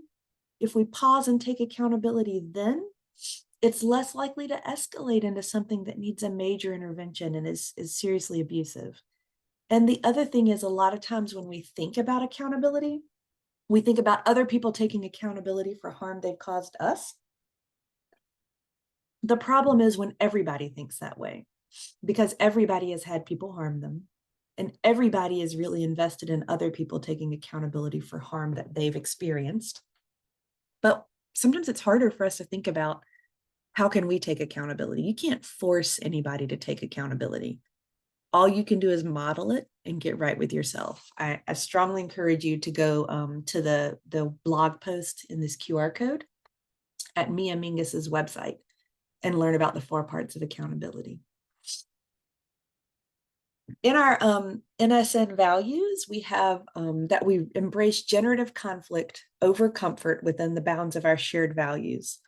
if we pause and take accountability then, it's less likely to escalate into something that needs a major intervention and is seriously abusive. And the other thing is, a lot of times when we think about accountability, we think about other people taking accountability for harm they've caused us. The problem is when everybody thinks that way, because everybody has had people harm them, and everybody is really invested in other people taking accountability for harm that they've experienced. But sometimes it's harder for us to think about, how can we take accountability? You can't force anybody to take accountability. All you can do is model it and get right with yourself. I strongly encourage you to go to the blog post in this QR code at Mia Mingus's website and learn about the 4 parts of accountability. In our NSN values, we have that we embrace generative conflict over comfort within the bounds of our shared values.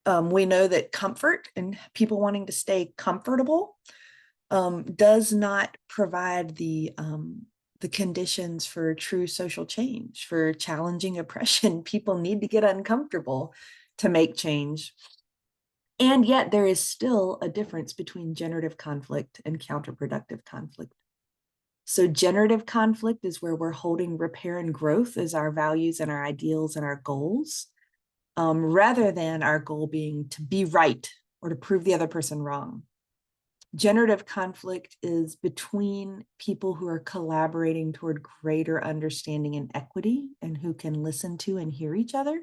We know that comfort and people wanting to stay comfortable does not provide the conditions for true social change, for challenging oppression. People need to get uncomfortable to make change. And yet there is still a difference between generative conflict and counterproductive conflict. So generative conflict is where we're holding repair and growth as our values and our ideals and our goals, rather than our goal being to be right or to prove the other person wrong. Generative conflict is between people who are collaborating toward greater understanding and equity and who can listen to and hear each other.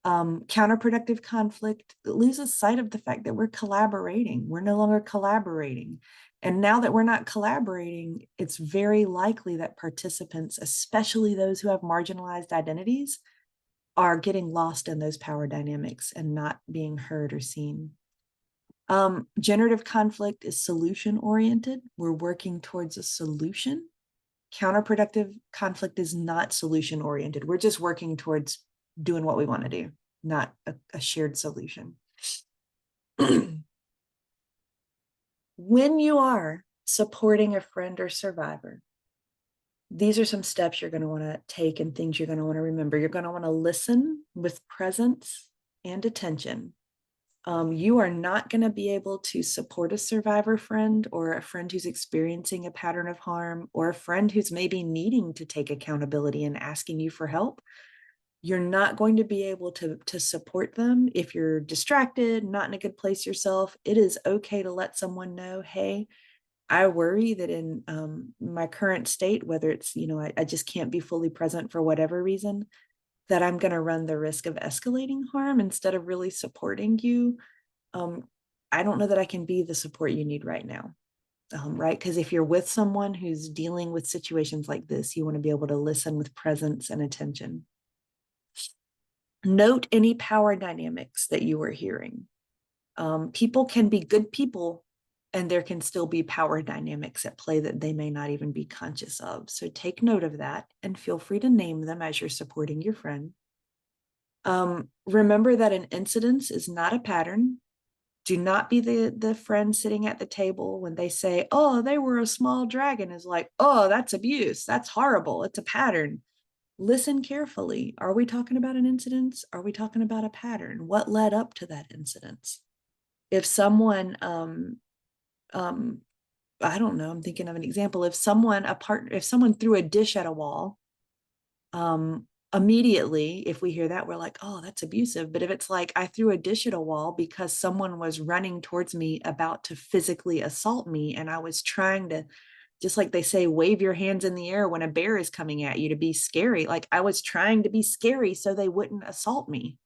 Counterproductive conflict loses sight of the fact that we're collaborating. We're no longer collaborating. And now that we're not collaborating, it's very likely that participants, especially those who have marginalized identities, are getting lost in those power dynamics and not being heard or seen. Generative conflict is solution oriented. We're working towards a solution. Counterproductive conflict is not solution oriented. We're just working towards doing what we want to do, not a shared solution. When you are supporting a friend or survivor, these are some steps you're going to want to take and things you're going to want to remember. You're going to want to listen with presence and attention. You are not going to be able to support a survivor friend or a friend who's experiencing a pattern of harm or a friend who's maybe needing to take accountability and asking you for help. You're not going to be able to support them if you're distracted, not in a good place yourself. It is okay to let someone know, hey, I worry that in my current state, whether it's, I just can't be fully present for whatever reason, that I'm going to run the risk of escalating harm instead of really supporting you. I don't know that I can be the support you need right now. Right? Because if you're with someone who's dealing with situations like this, you want to be able to listen with presence and attention. Note any power dynamics that you are hearing. People can be good people, and there can still be power dynamics at play that they may not even be conscious of. So take note of that and feel free to name them as you're supporting your friend. Remember that an incidence is not a pattern. Do not be the friend sitting at the table when they say, oh, they were a small dragon, is like, oh, that's abuse. That's horrible. It's a pattern. Listen carefully. Are we talking about an incidence? Are we talking about a pattern? What led up to that incidence? If someone, I don't know, I'm thinking of an example. If someone threw a dish at a wall, immediately, if we hear that, we're like, oh, that's abusive. But if it's like, I threw a dish at a wall because someone was running towards me about to physically assault me, and I was trying to, just like they say, wave your hands in the air when a bear is coming at you to be scary. Like I was trying to be scary so they wouldn't assault me.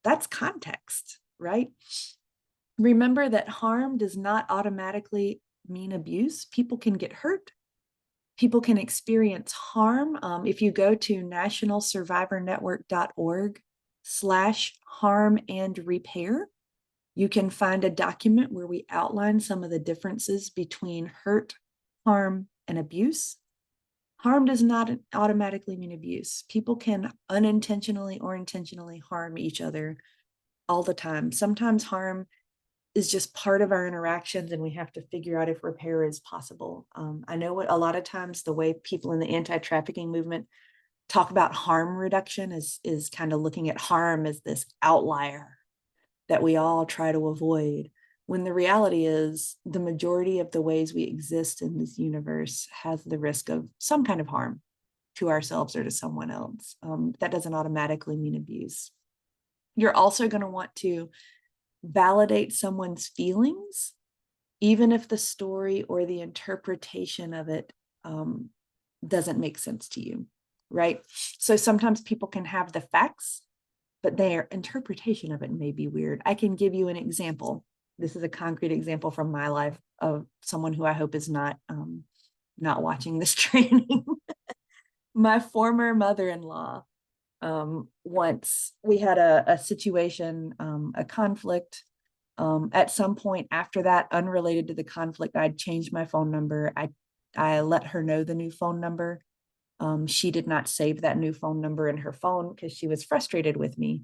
That's context, right? Remember that harm does not automatically mean abuse. People can get hurt. People can experience harm. If you go to nationalsurvivornetwork.org/harm and repair, you can find a document where we outline some of the differences between hurt, harm, and abuse. Harm does not automatically mean abuse. People can unintentionally or intentionally harm each other all the time. Sometimes harm is just part of our interactions, and we have to figure out if repair is possible. I know what a lot of times the way people in the anti-trafficking movement talk about harm reduction is kind of looking at harm as this outlier that we all try to avoid, when the reality is the majority of the ways we exist in this universe has the risk of some kind of harm to ourselves or to someone else. That doesn't automatically mean abuse. You're also going to want to validate someone's feelings, even if the story or the interpretation of it doesn't make sense to you, right? So sometimes people can have the facts, but their interpretation of it may be weird. I can give you an example. This is a concrete example from my life of someone who I hope is not watching this training. My former mother-in-law, once we had a situation, a conflict. At some point after that, unrelated to the conflict, I'd changed my phone number. I let her know the new phone number. She did not save that new phone number in her phone because she was frustrated with me.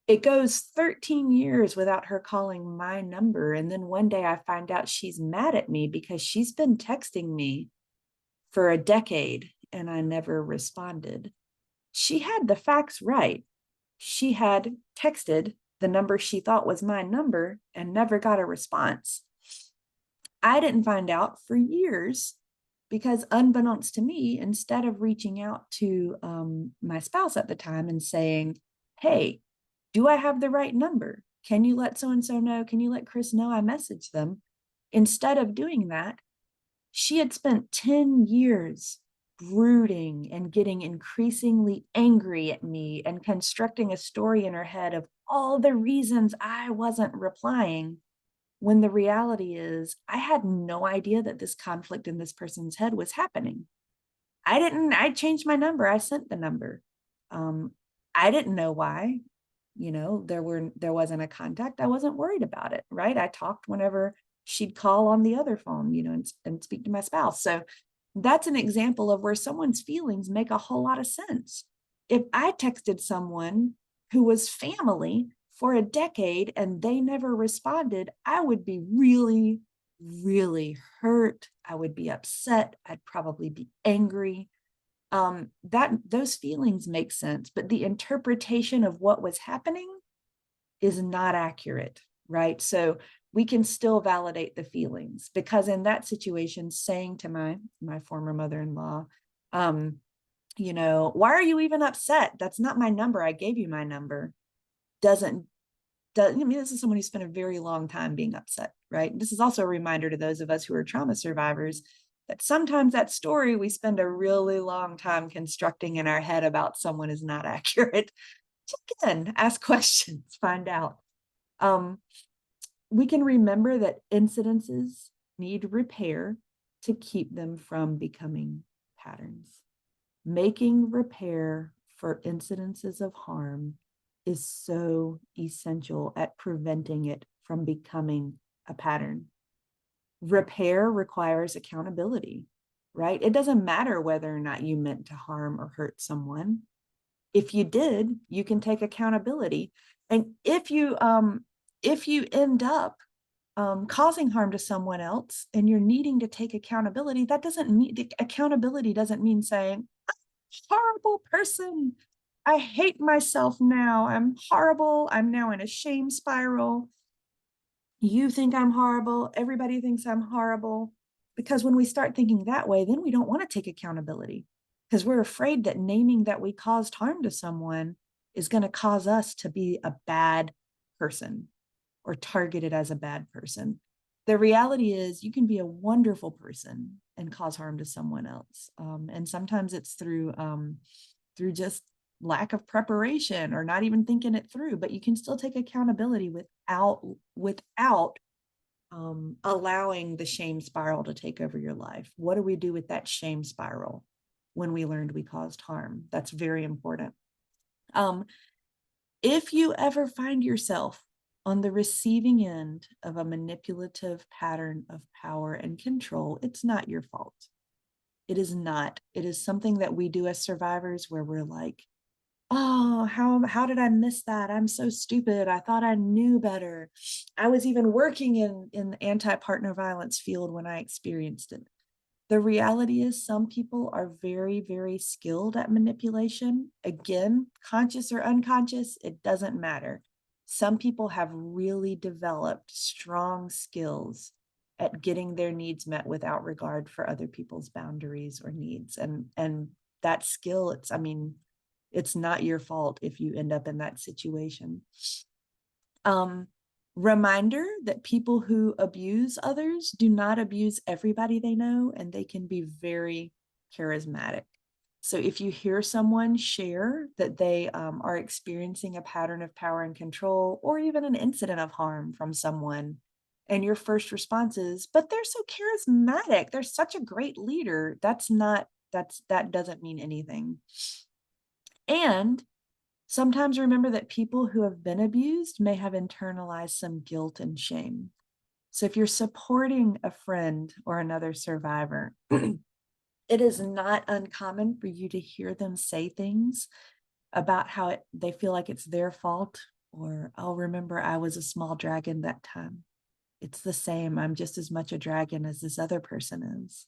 It goes 13 years without her calling my number. And then one day I find out she's mad at me because she's been texting me for a decade and I never responded. She had the facts right. She had texted the number she thought was my number and never got a response. I didn't find out for years because, unbeknownst to me, instead of reaching out to my spouse at the time and saying, hey, do I have the right number? Can you let so-and-so know? Can you let Chris know I messaged them? Instead of doing that, she had spent 10 years brooding and getting increasingly angry at me and constructing a story in her head of all the reasons I wasn't replying, when the reality is I had no idea that this conflict in this person's head was happening. I changed my number. I sent the number. Um, I didn't know why, there wasn't a contact. I wasn't worried about it, right? I talked whenever she'd call on the other phone, and speak to my spouse. So that's an example of where someone's feelings make a whole lot of sense. If I texted someone who was family for a decade and they never responded, I would be really, really hurt. I would be upset. I'd probably be angry. That those feelings make sense, but the interpretation of what was happening is not accurate, right? So we can still validate the feelings, because in that situation, saying to my former mother-in-law, why are you even upset? That's not my number. I gave you my number. This is someone who spent a very long time being upset, right? This is also a reminder to those of us who are trauma survivors that sometimes that story we spend a really long time constructing in our head about someone is not accurate. Check in, ask questions, find out. We can remember that incidences need repair to keep them from becoming patterns. Making repair for incidences of harm is so essential at preventing it from becoming a pattern. Repair requires accountability, right? It doesn't matter whether or not you meant to harm or hurt someone. If you did, you can take accountability. And if you end up causing harm to someone else and you're needing to take accountability, that doesn't mean accountability doesn't mean saying, horrible person. I hate myself now. I'm horrible. I'm now in a shame spiral. You think I'm horrible. Everybody thinks I'm horrible. Because when we start thinking that way, then we don't want to take accountability, because we're afraid that naming that we caused harm to someone is going to cause us to be a bad person or targeted as a bad person. The reality is you can be a wonderful person and cause harm to someone else. And sometimes it's through just lack of preparation or not even thinking it through, but you can still take accountability without allowing the shame spiral to take over your life. What do we do with that shame spiral when we learned we caused harm? That's very important. If you ever find yourself on the receiving end of a manipulative pattern of power and control, it's not your fault. It is not. It is something that we do as survivors where we're like, oh, how did I miss that? I'm so stupid. I thought I knew better. I was even working in the anti-partner violence field when I experienced it. The reality is some people are very, very skilled at manipulation. Again, conscious or unconscious, it doesn't matter. Some people have really developed strong skills at getting their needs met without regard for other people's boundaries or needs. And that skill, it's not your fault if you end up in that situation. Reminder that people who abuse others do not abuse everybody they know, and they can be very charismatic. So if you hear someone share that they are experiencing a pattern of power and control, or even an incident of harm from someone, and your first response is, but they're so charismatic, they're such a great leader, that doesn't mean anything. And sometimes remember that people who have been abused may have internalized some guilt and shame. So if you're supporting a friend or another survivor, it is not uncommon for you to hear them say things about how they feel like it's their fault, or, oh, remember, I was a small dragon that time. It's the same. I'm just as much a dragon as this other person is.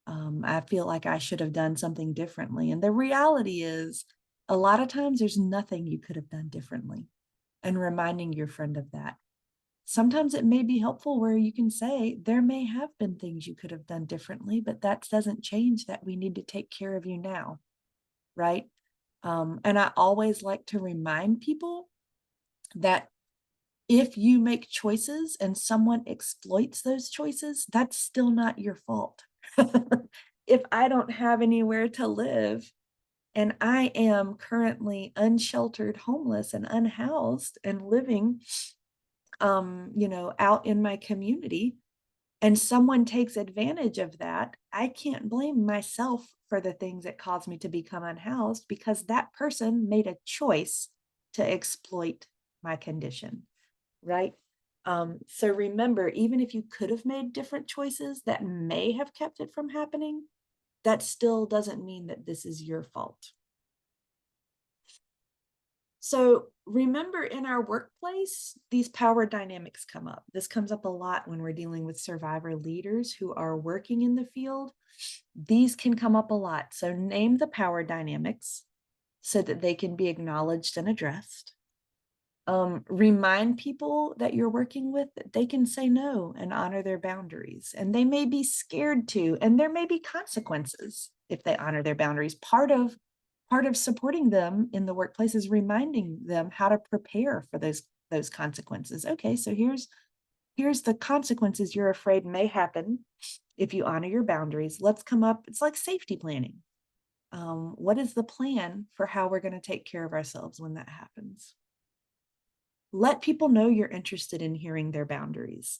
I feel like I should have done something differently. And the reality is, a lot of times there's nothing you could have done differently, and reminding your friend of that. Sometimes it may be helpful where you can say, there may have been things you could have done differently, but that doesn't change that we need to take care of you now, right? And I always like to remind people that If you make choices and someone exploits those choices, that's still not your fault. If I don't have anywhere to live and I am currently unsheltered, homeless, and unhoused and living, out in my community, and someone takes advantage of that, I can't blame myself for the things that caused me to become unhoused because that person made a choice to exploit my condition, right? So remember, even if you could have made different choices that may have kept it from happening, that still doesn't mean that this is your fault. So remember, in our workplace, these power dynamics come up. This comes up a lot when we're dealing with survivor leaders who are working in the field. These can come up a lot. So name the power dynamics so that they can be acknowledged and addressed. Remind people that you're working with that they can say no and honor their boundaries. And they may be scared to, and there may be consequences if they honor their boundaries. Part of supporting them in the workplace is reminding them how to prepare for those consequences. Okay, so here's the consequences you're afraid may happen if you honor your boundaries. Let's come up, it's like safety planning. What is the plan for how we're going to take care of ourselves when that happens? Let people know you're interested in hearing their boundaries.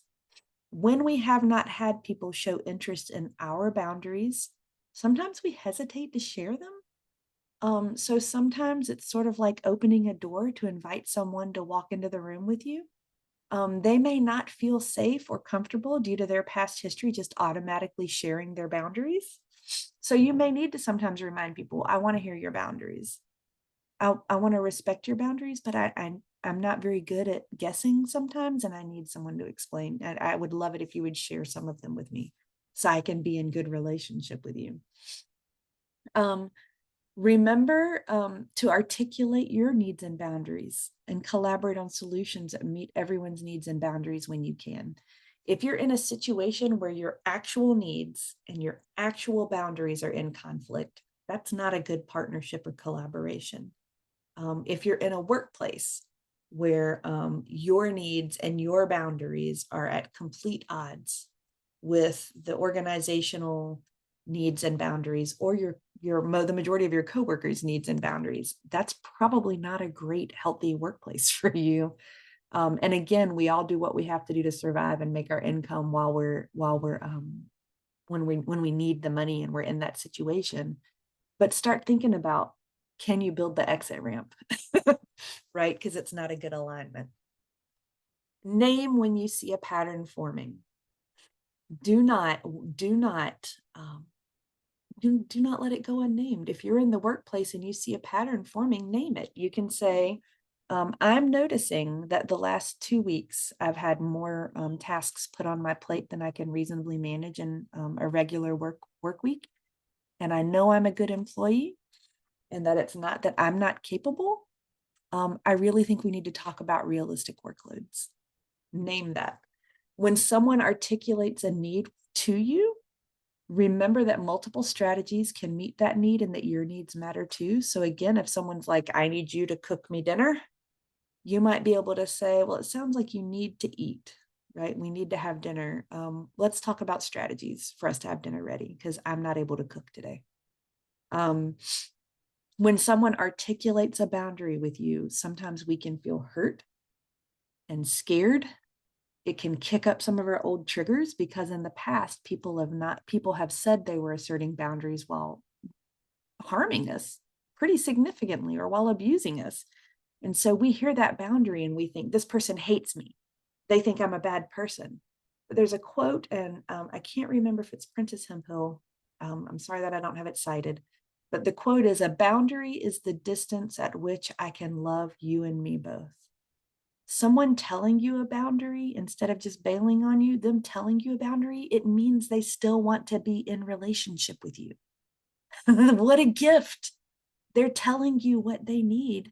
When we have not had people show interest in our boundaries, sometimes we hesitate to share them. So sometimes it's sort of like opening a door to invite someone to walk into the room with you. They may not feel safe or comfortable due to their past history, just automatically sharing their boundaries. So you may need to sometimes remind people, I want to hear your boundaries. I want to respect your boundaries, but I'm not very good at guessing sometimes, and I need someone to explain. And I would love it if you would share some of them with me so I can be in good relationship with you. Remember to articulate your needs and boundaries and collaborate on solutions that meet everyone's needs and boundaries when you can. If you're in a situation where your actual needs and your actual boundaries are in conflict, that's not a good partnership or collaboration. If you're in a workplace where your needs and your boundaries are at complete odds with the organizational needs and boundaries, or the majority of your coworkers' needs and boundaries, that's probably not a great, healthy workplace for you. And again, we all do what we have to do to survive and make our income while we're when we need the money and we're in that situation. But start thinking about, can you build the exit ramp? Right? Because it's not a good alignment. Name when you see a pattern forming. Do not let it go unnamed. If you're in the workplace and you see a pattern forming, name it. You can say, I'm noticing that the last 2 weeks I've had more tasks put on my plate than I can reasonably manage in a regular work week. And I know I'm a good employee and that it's not that I'm not capable. I really think we need to talk about realistic workloads. Name that. When someone articulates a need to you, remember that multiple strategies can meet that need and that your needs matter too. So again, if someone's like, I need you to cook me dinner, you might be able to say, well, it sounds like you need to eat, right? We need to have dinner. Let's talk about strategies for us to have dinner ready because I'm not able to cook today. When someone articulates a boundary with you, sometimes we can feel hurt and scared. It can kick up some of our old triggers because in the past, people have said they were asserting boundaries while harming us pretty significantly or while abusing us. And so we hear that boundary and we think, this person hates me. They think I'm a bad person. But there's a quote, and I can't remember if it's Prentice Hemphill. I'm sorry that I don't have it cited. But the quote is, a boundary is the distance at which I can love you and me both. Someone telling you a boundary instead of just bailing on you, them telling you a boundary, it means they still want to be in relationship with you. What a gift. They're telling you what they need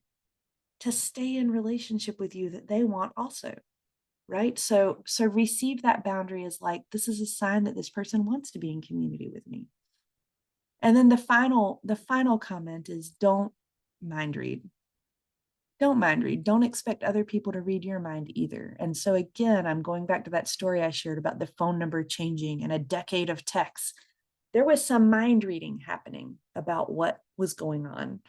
to stay in relationship with you that they want also, right? So receive that boundary as like, this is a sign that this person wants to be in community with me. And then the final comment is, don't mind read. Don't mind read. Don't expect other people to read your mind either. And so again, I'm going back to that story I shared about the phone number changing and a decade of texts. There was some mind reading happening about what was going on.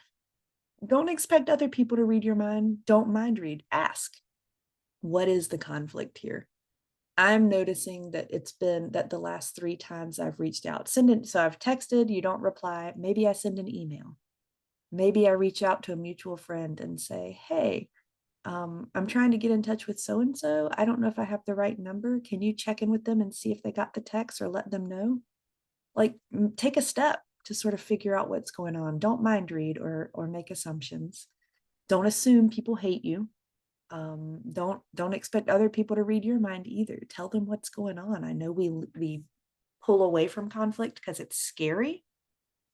Don't expect other people to read your mind. Don't mind read. Ask, what is the conflict here? I'm noticing that it's been that the last 3 times I've reached out, so I've texted, you don't reply. Maybe I send an email. Maybe I reach out to a mutual friend and say, hey, I'm trying to get in touch with so and so. I don't know if I have the right number. Can you check in with them and see if they got the text or let them know? Like, take a step to sort of figure out what's going on. Don't mind read or make assumptions. Don't assume people hate you. Don't expect other people to read your mind either. Tell them what's going on. I know we pull away from conflict because it's scary,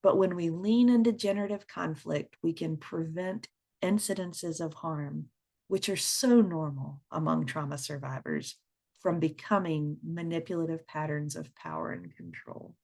but when we lean into generative conflict, we can prevent incidences of harm, which are so normal among trauma survivors, from becoming manipulative patterns of power and control.